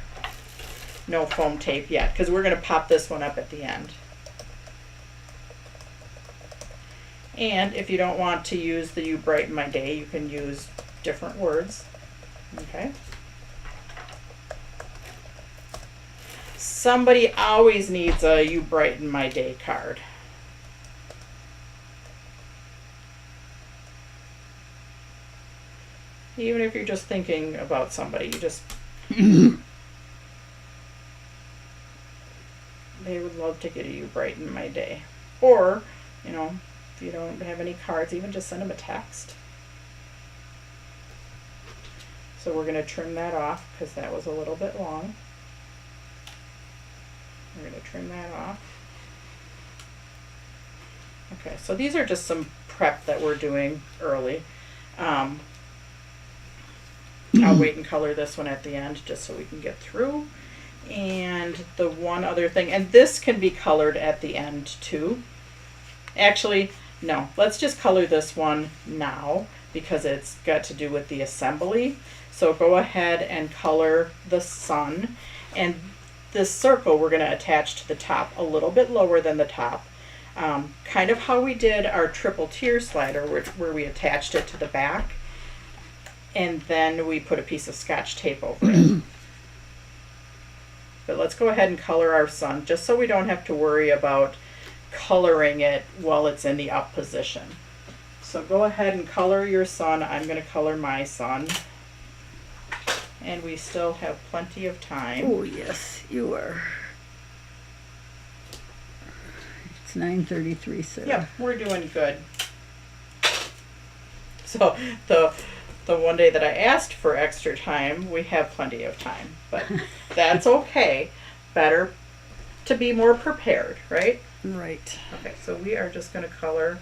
No foam tape yet, because we're going to pop this one up at the end. And if you don't want to use the You Brighten My Day, you can use different words. Okay. Somebody always needs a You Brighten My Day card. Even if you're just thinking about somebody, you just they would love to get a You Brighten My Day. Or, if you don't have any cards, even just send them a text. So we're going to trim that off because that was a little bit long. We're going to trim that off. Okay, so these are just some prep that we're doing early. I'll wait and color this one at the end just so we can get through. And the one other thing, and this can be colored at the end too. Actually, no, let's just color this one now because it's got to do with the assembly. So go ahead and color the sun. And this circle we're going to attach to the top a little bit lower than the top. Kind of how we did our triple tier slider where we attached it to the back. And then we put a piece of Scotch tape over it. But let's go ahead and color our sun just so we don't have to worry about coloring it while it's in the up position. So go ahead and color your sun. I'm going to color my sun. And we still have plenty of time. Oh, yes, you are. It's 9:33, Sarah. Yep, we're doing good. So the one day that I asked for extra time, we have plenty of time. But that's okay. Better to be more prepared, right? Right. Okay, so we are just going to color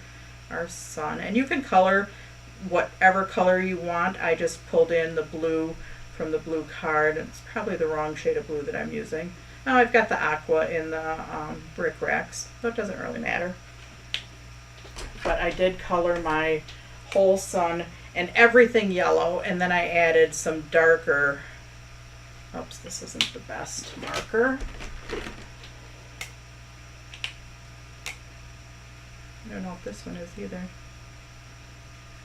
our sun. And you can color whatever color you want. I just pulled in the blue from the blue card. It's probably the wrong shade of blue that I'm using. Now I've got the aqua in the brick racks, so it doesn't really matter. But I did color my whole sun and everything yellow, and then I added some darker, oops, this isn't the best marker. I don't know if this one is either.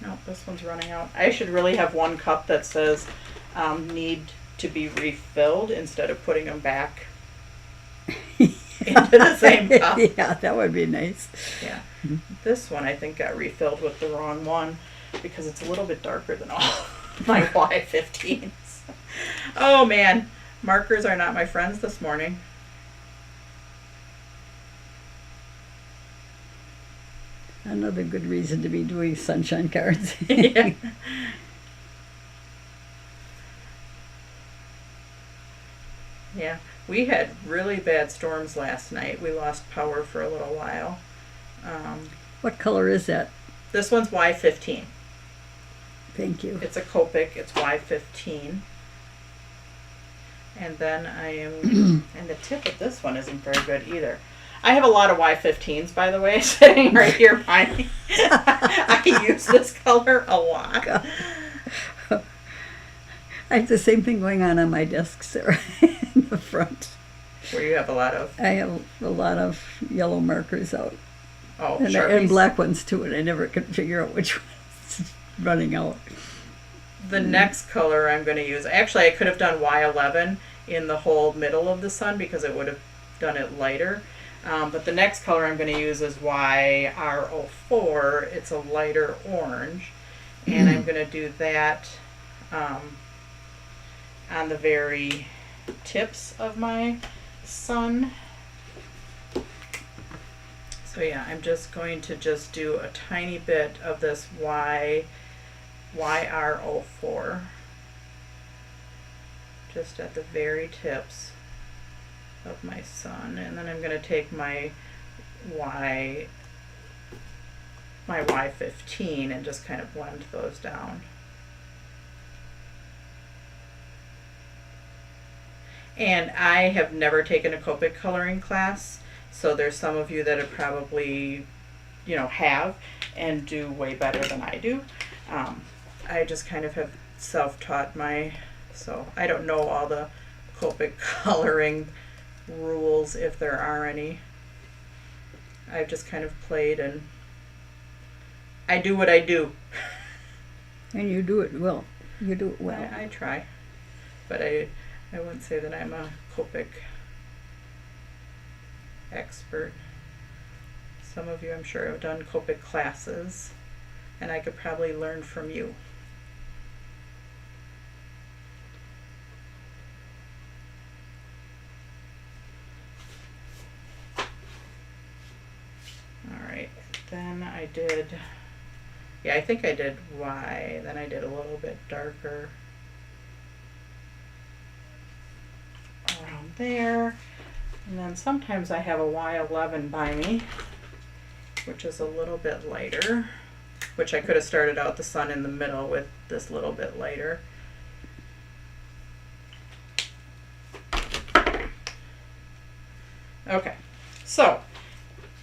No, this one's running out. I should really have one cup that says need to be refilled instead of putting them back into the same cup. Yeah, that would be nice. Yeah. This one I think got refilled with the wrong one because it's a little bit darker than all my Y15s. Oh man, markers are not my friends this morning. Another good reason to be doing sunshine cards. Yeah. Yeah, we had really bad storms last night. We lost power for a little while. What color is that? This one's Y15. Thank you. It's a Copic. It's Y15. And then I am, and the tip of this one isn't very good either. I have a lot of Y15s, by the way, sitting right here by me. I use this color a lot. I have the same thing going on my desk, Sarah, in the front. Where you have a lot of? I have a lot of yellow markers out. Oh, and Sharpies. Black ones too, and I never could figure out which one's running out. The next color I'm going to use, actually I could have done Y11 in the whole middle of the sun because it would have done it lighter. But the next color I'm going to use is YR04. It's a lighter orange. And I'm going to do that on the very tips of my sun. So yeah, I'm just going to just do a tiny bit of this YR04 just at the very tips of my sun, and then I'm going to take my Y15 and just kind of blend those down. And I have never taken a Copic coloring class, so there's some of you that have probably, have and do way better than I do. I just kind of have self-taught so I don't know all the Copic coloring rules, if there are any. I've just kind of played, and I do what I do. And you do it well. You do it well. I try, but I wouldn't say that I'm a Copic expert. Some of you, I'm sure, have done Copic classes, and I could probably learn from you. Alright, then I did, I think I did Y, then I did a little bit darker around there, and then sometimes I have a Y11 by me, which is a little bit lighter, which I could have started out the sun in the middle with this little bit lighter. Okay, so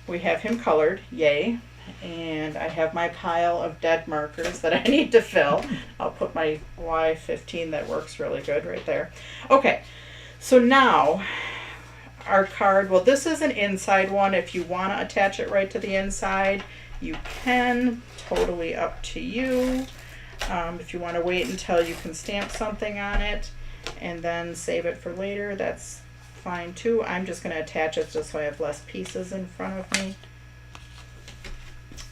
we have him colored, yay, and I have my pile of dead markers that I need to fill. I'll put my Y15 that works really good right there. Okay, so now our card, well, this is an inside one. If you want to attach it right to the inside, you can, totally up to you. If you want to wait until you can stamp something on it and then save it for later, that's fine too. I'm just going to attach it just so I have less pieces in front of me.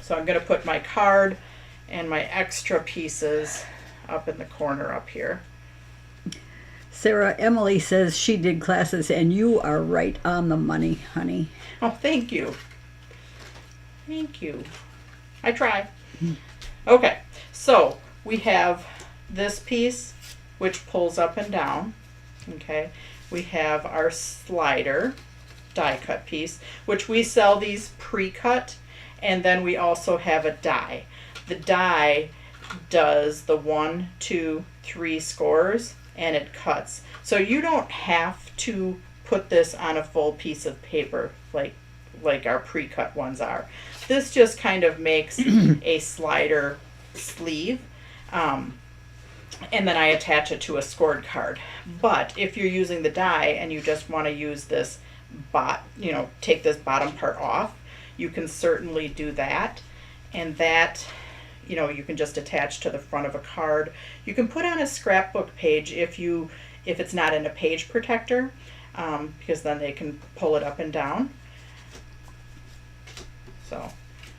So I'm going to put my card and my extra pieces up in the corner up here. Sarah, Emily says she did classes, and you are right on the money, honey. Oh, thank you. Thank you. I try. Okay, so we have this piece which pulls up and down. Okay, we have our slider die cut piece, which we sell these pre-cut, and then we also have a die. The die does the 1, 2, 3 scores, and it cuts. So you don't have to put this on a full piece of paper like our pre-cut ones are. This just kind of makes a slider sleeve, and then I attach it to a scored card. But if you're using the die and you just want to use this take this bottom part off, you can certainly do that, and that you can just attach to the front of a card. You can put on a scrapbook page if it's not in a page protector, because then they can pull it up and down. So,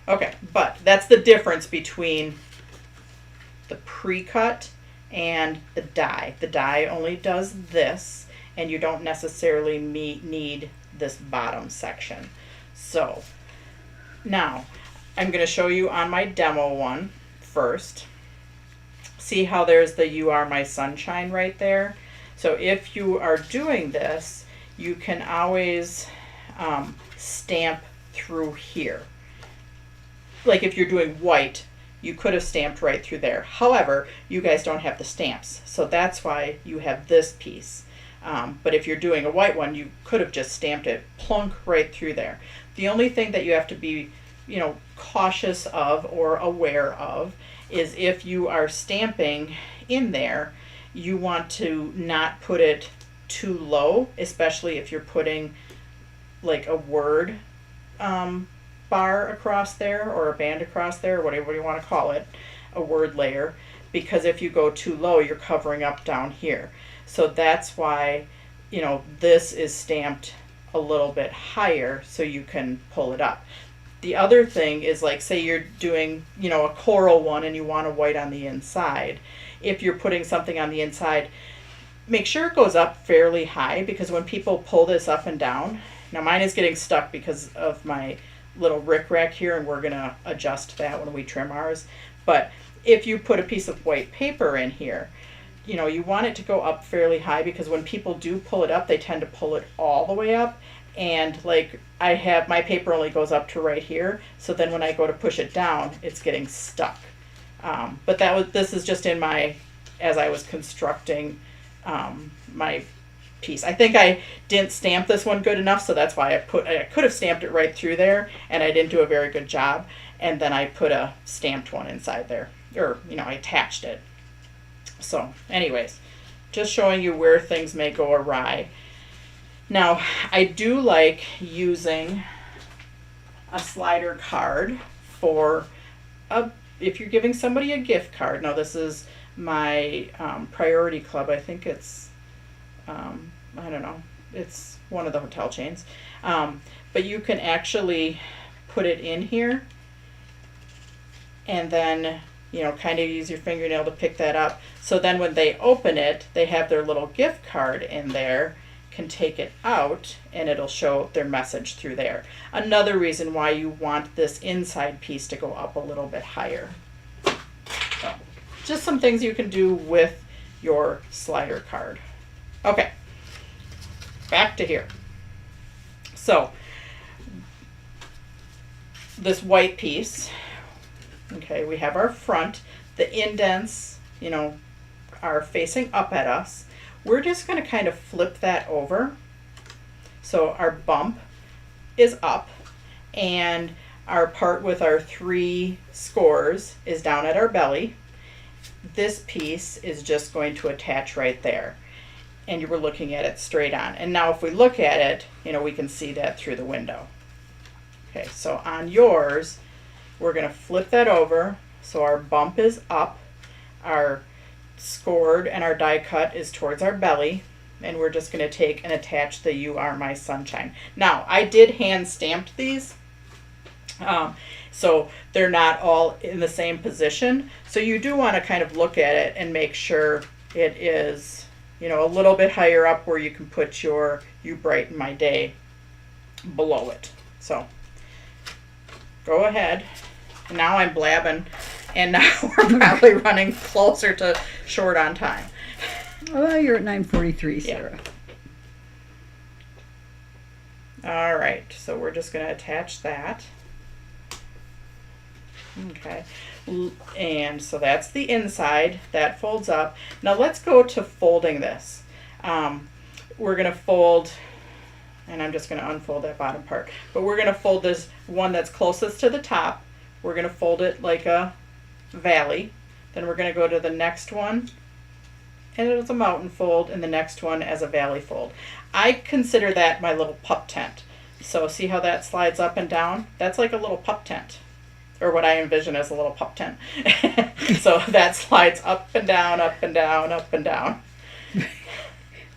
okay, but that's the difference between the pre-cut and the die. The die only does this, and you don't necessarily need this bottom section. So, now, I'm going to show you on my demo one first. See how there's the "You Are My Sunshine" right there? So if you are doing this, you can always stamp through here. Like if you're doing white, you could have stamped right through there. However, you guys don't have the stamps, so that's why you have this piece. But if you're doing a white one, you could have just stamped it plunk right through there. The only thing that you have to be cautious of or aware of is if you are stamping in there, you want to not put it too low, especially if you're putting like a word bar across there or a band across there, or whatever you want to call it, a word layer, because if you go too low, you're covering up down here. So that's why this is stamped a little bit higher so you can pull it up. The other thing is, like, say you're doing, a coral one and you want a white on the inside. If you're putting something on the inside, make sure it goes up fairly high, because when people pull this up and down, now mine is getting stuck because of my little rickrack here, and we're going to adjust that when we trim ours. But if you put a piece of white paper in here, you know, you want it to go up fairly high, because when people do pull it up, they tend to pull it all the way up. And like I have, my paper only goes up to right here. So then when I go to push it down, it's getting stuck. But this is just in my, as I was constructing my piece. I think I didn't stamp this one good enough, so that's why I could have stamped it right through there, and I didn't do a very good job. And then I put a stamped one inside there, or, you know, I attached it. So anyways, just showing you where things may go awry. Now, I do like using a slider card for if you're giving somebody a gift card. Now, this is my Priority Club. I think it's, I don't know, it's one of the hotel chains. But you can actually put it in here and then, you know, kind of use your fingernail to pick that up. So then when they open it, they have their little gift card in there, can take it out, and it'll show their message through there. Another reason why you want this inside piece to go up a little bit higher. So, just some things you can do with your slider card. Okay, back to here. So, this white piece, okay, we have our front. The indents, you know, are facing up at us. We're just going to kind of flip that over. So our bump is up, and our part with our 3 scores is down at our belly. This piece is just going to attach right there, and you were looking at it straight on. And now if we look at it, you know, we can see that through the window. Okay, so on yours, we're going to flip that over. So our bump is up, our scored and our die cut is towards our belly, and we're just going to take and attach the "You Are My Sunshine." Now, I did hand stamp these, so they're not all in the same position. So you do want to kind of look at it and make sure it is, you know, a little bit higher up where you can put your "You Brighten My Day" below it. So go ahead. Now I'm blabbing, and now we're probably running closer to short on time. Well, you're at 9:43, Sarah. Yeah. All right, so we're just going to attach that. Okay, and so that's the inside. That folds up. Now let's go to folding this. We're going to fold, and I'm just going to unfold that bottom part, but we're going to fold this one that's closest to the top. We're going to fold it like a valley. Then we're going to go to the next one, and it's a mountain fold, and the next one as a valley fold. I consider that my little pup tent. So see how that slides up and down? That's like a little pup tent, or what I envision as a little pup tent. So that slides up and down, up and down, up and down.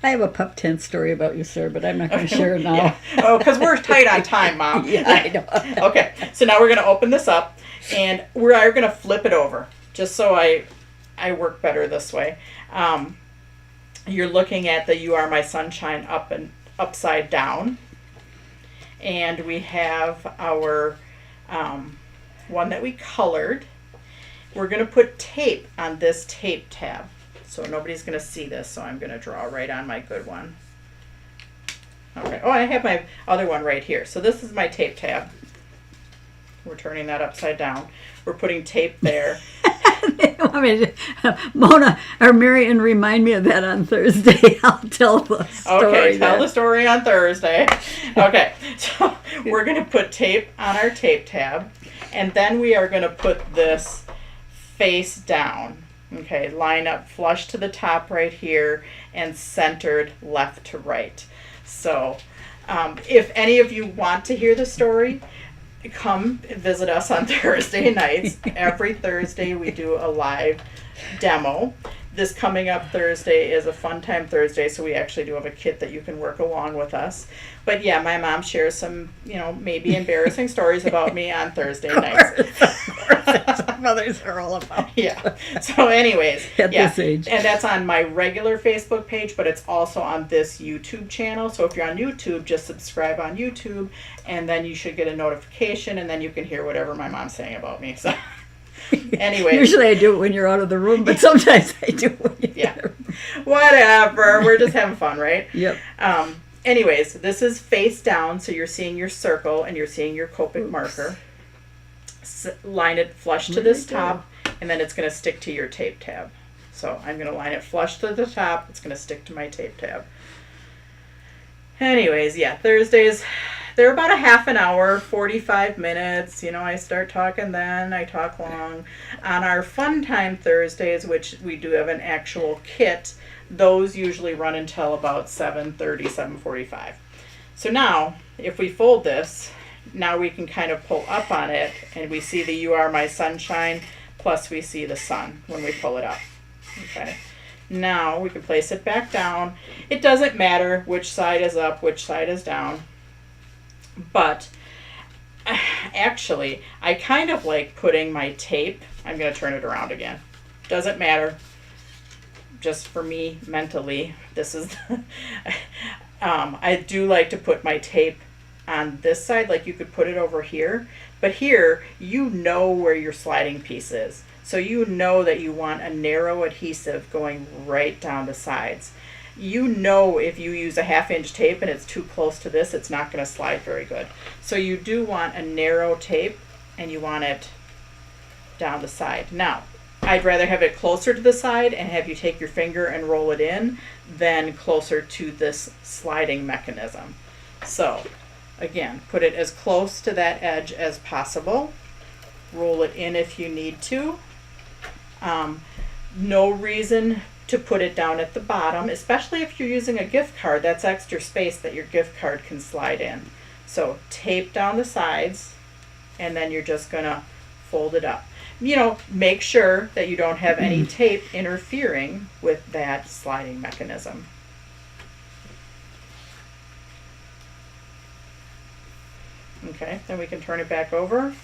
I have a pup tent story about you, sir, but I'm not going to share it now. Yeah. Oh, because we're tight on time, Mom. Yeah, I know. Okay, so now we're going to open this up, and we're going to flip it over, just so I work better this way. You're looking at the "You Are My Sunshine" up and upside down, and we have our one that we colored. We're going to put tape on this tape tab. So nobody's going to see this, so I'm going to draw right on my good one. Okay. Oh, I have my other one right here. So this is my tape tab. We're turning that upside down. We're putting tape there. Mona or Marion, remind me of that on Thursday. I'll tell the story. Okay, tell the story on Thursday. Okay, so we're going to put tape on our tape tab, and then we are going to put this face down. Okay, line up flush to the top right here and centered left to right. So if any of you want to hear the story, come visit us on Thursday nights. Every Thursday we do a live demo. This coming up Thursday is a Fun Time Thursday, so we actually do have a kit that you can work along with us. But yeah, my mom shares some, you know, maybe embarrassing stories about me on Thursday nights. mothers are all about. Yeah. So anyways, At yeah. this age. And that's on my regular Facebook page, but it's also on this YouTube channel. So if you're on YouTube, just subscribe on YouTube, and then you should get a notification, and then you can hear whatever my mom's saying about me. So anyways. Usually I do it when you're out of the room, but sometimes I do it when you're Yeah. there. Whatever. We're just having fun, right? Yep. Anyways, this is face down, so you're seeing your circle and you're seeing your Copic marker. Line it flush to this top, and then it's going to stick to your tape tab. So I'm going to line it flush to the top. It's going to stick to my tape tab. Anyways, yeah, Thursdays, they're about a half an hour, 45 minutes. You know, I start talking then, I talk long. On our fun time Thursdays, which we do have an actual kit, those usually run until about 7:30, 7:45. So now, if we fold this, now we can kind of pull up on it, and we see the You Are My Sunshine, plus we see the sun when we pull it up. Okay. Now we can place it back down. It doesn't matter which side is up, which side is down. But actually, I kind of like putting my tape. I'm going to turn it around again. Doesn't matter. Just for me mentally, this is I do like to put my tape on this side, like you could put it over here, but here you know where your sliding piece is, so you know that you want a narrow adhesive going right down the sides. You know, if you use a 1/2 inch tape and it's too close to this, it's not going to slide very good. So you do want a narrow tape, and you want it down the side. Now I'd rather have it closer to the side and have you take your finger and roll it in than closer to this sliding mechanism. So again, put it as close to that edge as possible. Roll it in if you need to. No reason to put it down at the bottom, especially if you're using a gift card. That's extra space that your gift card can slide in. So tape down the sides, and then you're just gonna fold it up. You know, make sure that you don't have any tape interfering with that sliding mechanism. Okay, then we can turn it back over,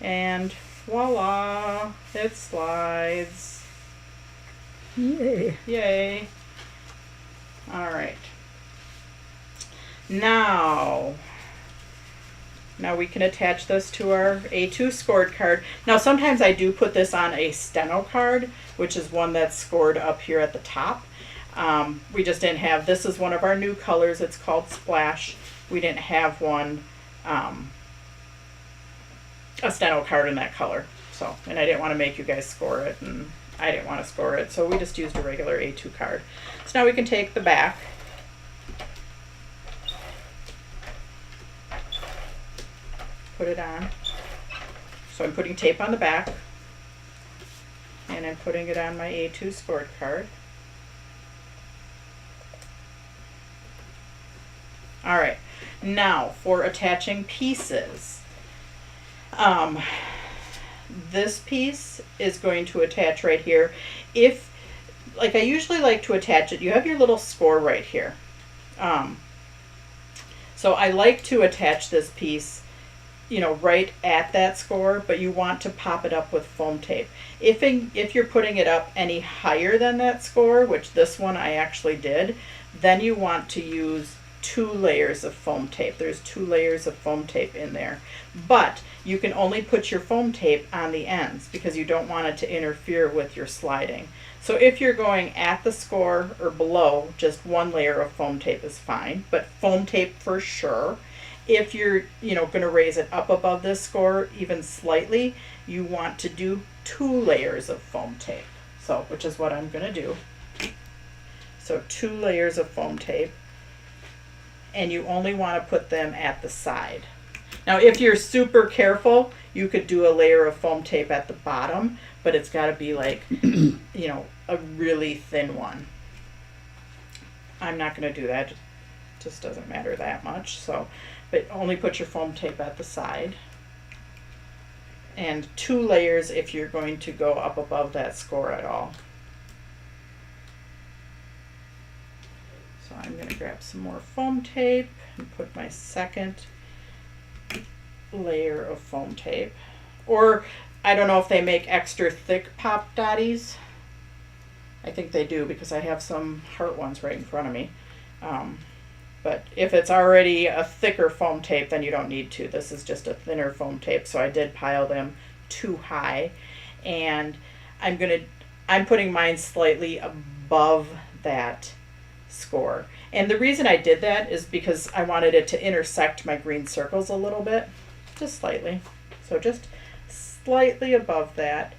and voila, it slides. Yay. Yay. All right. Now we can attach this to our A2 scored card. Now sometimes I do put this on a steno card, which is one that's scored up here at the top. We just didn't have, this is one of our new colors. It's called Splash. We didn't have one, a steno card in that color. So, and I didn't want to make you guys score it, and I didn't want to score it, so we just used a regular A2 card. So now we can take the back, put it on. So I'm putting tape on the back, and I'm putting it on my A2 scored card. All right, now for attaching pieces. This piece is going to attach right here. If, like I usually like to attach it, you have your little score right here. So I like to attach this piece, you know, right at that score, but you want to pop it up with foam tape. If you're putting it up any higher than that score, which this one I actually did, then you want to use 2 layers of foam tape. There's 2 layers of foam tape in there. But you can only put your foam tape on the ends because you don't want it to interfere with your sliding. So if you're going at the score or below, just 1 layer of foam tape is fine, but foam tape for sure. If you're, you know, going to raise it up above this score even slightly, you want to do 2 layers of foam tape. So, which is what I'm going to do. So 2 layers of foam tape, and you only want to put them at the side. Now, if you're super careful, you could do a layer of foam tape at the bottom, but it's got to be like, you know, a really thin one. I'm not going to do that. It just doesn't matter that much. So, but only put your foam tape at the side. And 2 layers if you're going to go up above that score at all. So I'm going to grab some more foam tape and put my second layer of foam tape. Or I don't know if they make extra thick pop dotties. I think they do because I have some heart ones right in front of me. But if it's already a thicker foam tape, then you don't need to. This is just a thinner foam tape, so I did pile them too high. And I'm putting mine slightly above that score. And the reason I did that is because I wanted it to intersect my green circles a little bit, just slightly. So just slightly above that.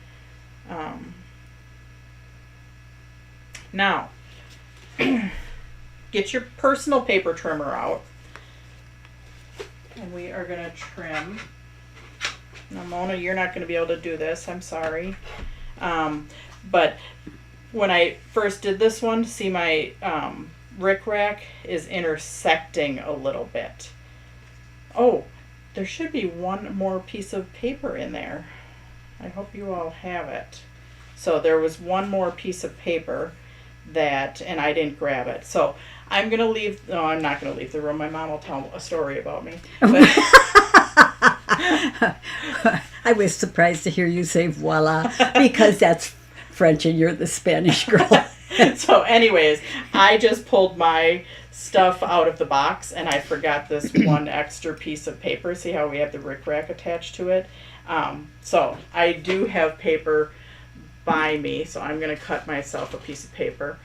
Now, get your personal paper trimmer out. And we are going to trim. Now, Mona, you're not going to be able to do this. I'm sorry. But when I first did this one, see my rickrack is intersecting a little bit. Oh, there should be one more piece of paper in there. I hope you all have it. So there was one more piece of paper and I didn't grab it. So I'm going to leave, no, I'm not going to leave the room. My mom will tell a story about me. But I was surprised to hear you say voila, because that's French and you're the Spanish girl. So anyways, I just pulled my stuff out of the box and I forgot this one extra piece of paper. See how we have the rickrack attached to it? So I do have paper by me, so I'm going to cut myself a piece of paper.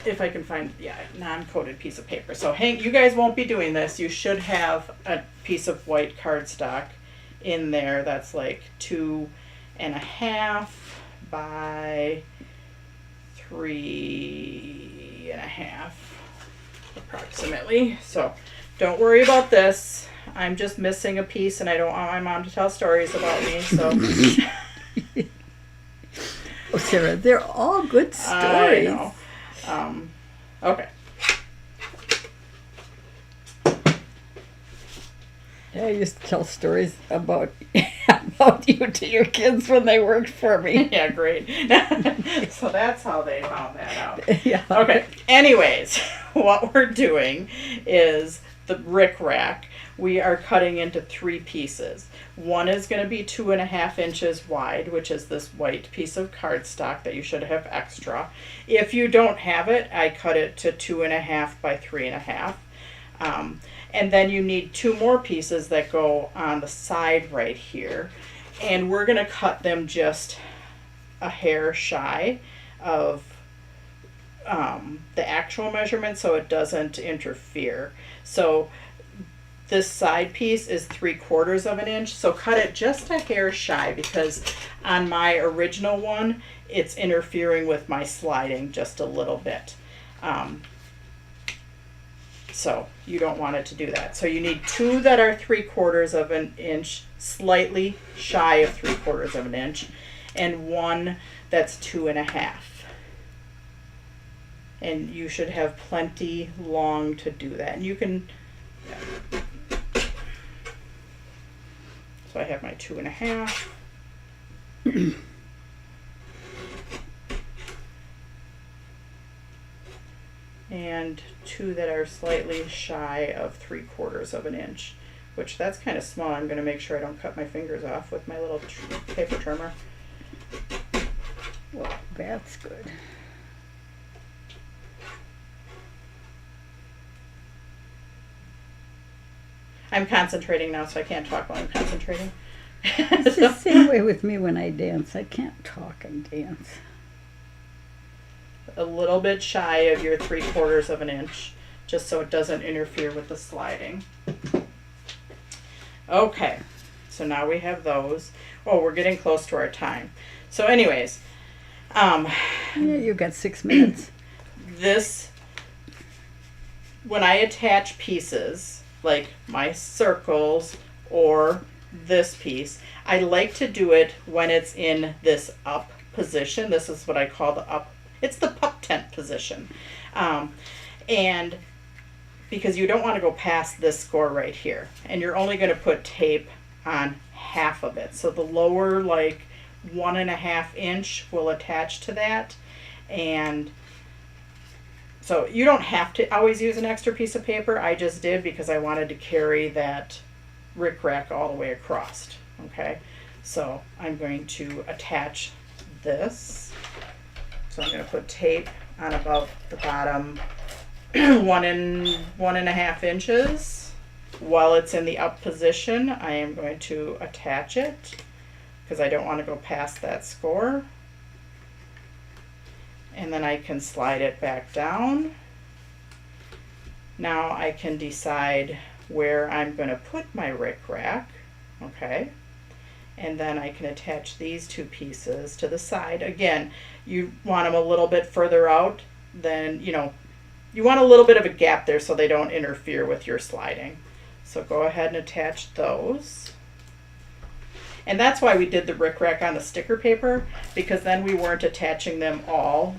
If I can find, non-coated piece of paper. So you guys won't be doing this. You should have a piece of white cardstock in there that's like 2.5 by 3.5 approximately. So don't worry about this. I'm just missing a piece and I don't want my mom to tell stories about me. So Oh, Sarah, they're all good I stories. know. Okay. Yeah, I used to tell stories about you to your kids when they worked for me. Yeah, great. So that's how they found that out. Yeah. Okay. Anyways, what we're doing is the rickrack. We are cutting into 3 pieces. One is going to be 2.5 inches wide, which is this white piece of cardstock that you should have extra. If you don't have it, I cut it to 2.5 by 3.5. And then you need 2 more pieces that go on the side right here. And we're going to cut them just a hair shy of the actual measurement so it doesn't interfere. So this side piece is 3/4 of an inch, so cut it just a hair shy because on my original one, it's interfering with my sliding just a little bit. So you don't want it to do that. So you need 2 that are 3/4 of an inch, slightly shy of 3/4 of an inch, and 1 that's 2.5. And you should have plenty long to do that. And you can, so I have my 2.5. And 2 that are slightly shy of 3/4 of an inch, which that's kind of small. I'm going to make sure I don't cut my fingers off with my little paper trimmer. Well, that's good. I'm concentrating now, so I can't talk while I'm concentrating. It's the same way with me when I dance. I can't talk and dance. A little bit shy of your 3/4 of an inch, just so it doesn't interfere with the sliding. Okay, so now we have those. Oh, we're getting close to our time. So anyways, Yeah, you got 6 minutes. When I attach pieces, like my circles or this piece, I like to do it when it's in this up position. This is what I call the up. It's the pup tent position. And because you don't want to go past this score right here. And you're only going to put tape on half of it. So the lower, like 1.5 inch will attach to that. And so you don't have to always use an extra piece of paper. I just did because I wanted to carry that rickrack all the way across. Okay, So I'm going to attach this. So I'm going to put tape on about the bottom 1.5 inches. While it's in the up position, I am going to attach it because I don't want to go past that score. And then I can slide it back down. Now I can decide where I'm going to put my rickrack. Okay. And then I can attach these two pieces to the side. Again, you want them a little bit further out than, you want a little bit of a gap there so they don't interfere with your sliding. So go ahead and attach those. And that's why we did the rickrack on the sticker paper, because then we weren't attaching them all.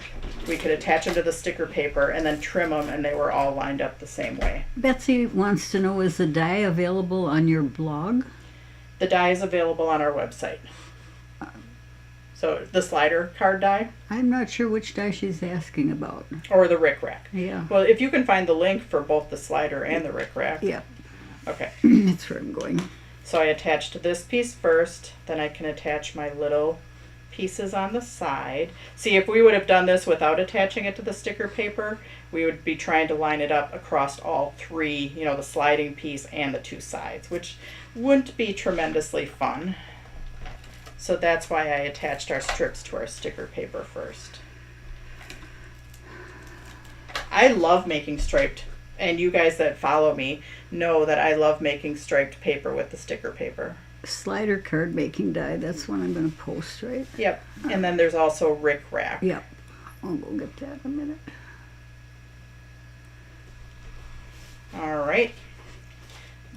We could attach them to the sticker paper and then trim them, and they were all lined up the same way. Betsy wants to know, is the die available on your blog? The die is available on our website. So the slider card die? I'm not sure which die she's asking about. Or the rickrack. Yeah. Well, if you can find the link for both the slider and the rickrack. Yeah. Okay. That's where I'm going. So I attached this piece first, then I can attach my little pieces on the side. See, if we would have done this without attaching it to the sticker paper, we would be trying to line it up across all three, the sliding piece and the two sides, which wouldn't be tremendously fun. So that's why I attached our strips to our sticker paper first. I love making striped, and you guys that follow me know that I love making striped paper with the sticker paper. Slider card making die, that's one I'm going to post, right? Yep. And then there's also rickrack. Yep. I'll go get that in a minute. All right.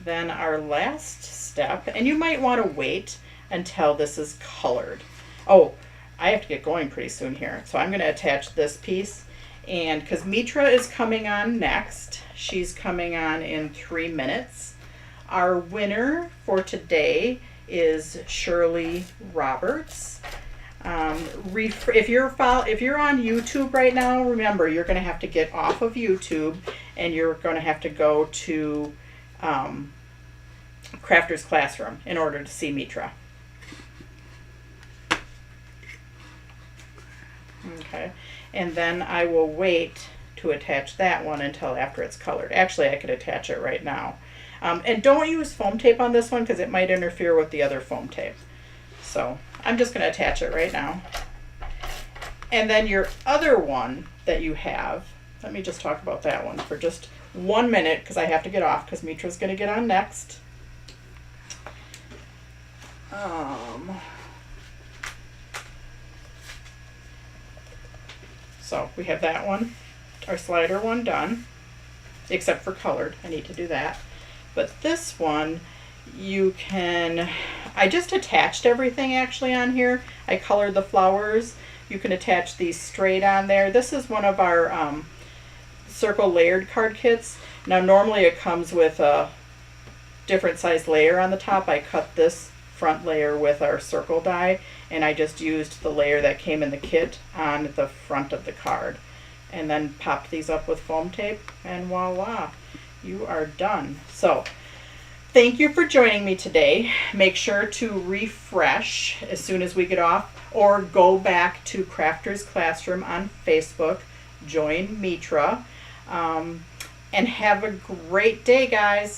Then our last step, and you might want to wait until this is colored. Oh, I have to get going pretty soon here. So I'm going to attach this piece, and because Mitra is coming on next, she's coming on in 3 minutes. Our winner for today is Shirley Roberts. If you're on YouTube right now, remember you're going to have to get off of YouTube and you're going to have to go to Crafter's Classroom in order to see Mitra. Okay, and then I will wait to attach that one until after it's colored. Actually, I could attach it right now. And don't use foam tape on this one because it might interfere with the other foam tape. So I'm just going to attach it right now. And then your other one that you have, let me just talk about that one for just 1 minute because I have to get off because Mitra's going to get on next. So we have that one, our slider one done, except for colored. I need to do that. But this one, I just attached everything actually on here. I colored the flowers. You can attach these straight on there. This is one of our circle layered card kits. Now normally it comes with a different size layer on the top. I cut this front layer with our circle die, and I just used the layer that came in the kit on the front of the card. And then popped these up with foam tape, and voila, you are done. So thank you for joining me today. Make sure to refresh as soon as we get off, or go back to Crafter's Classroom on Facebook, join Mitra, and have a great day, guys.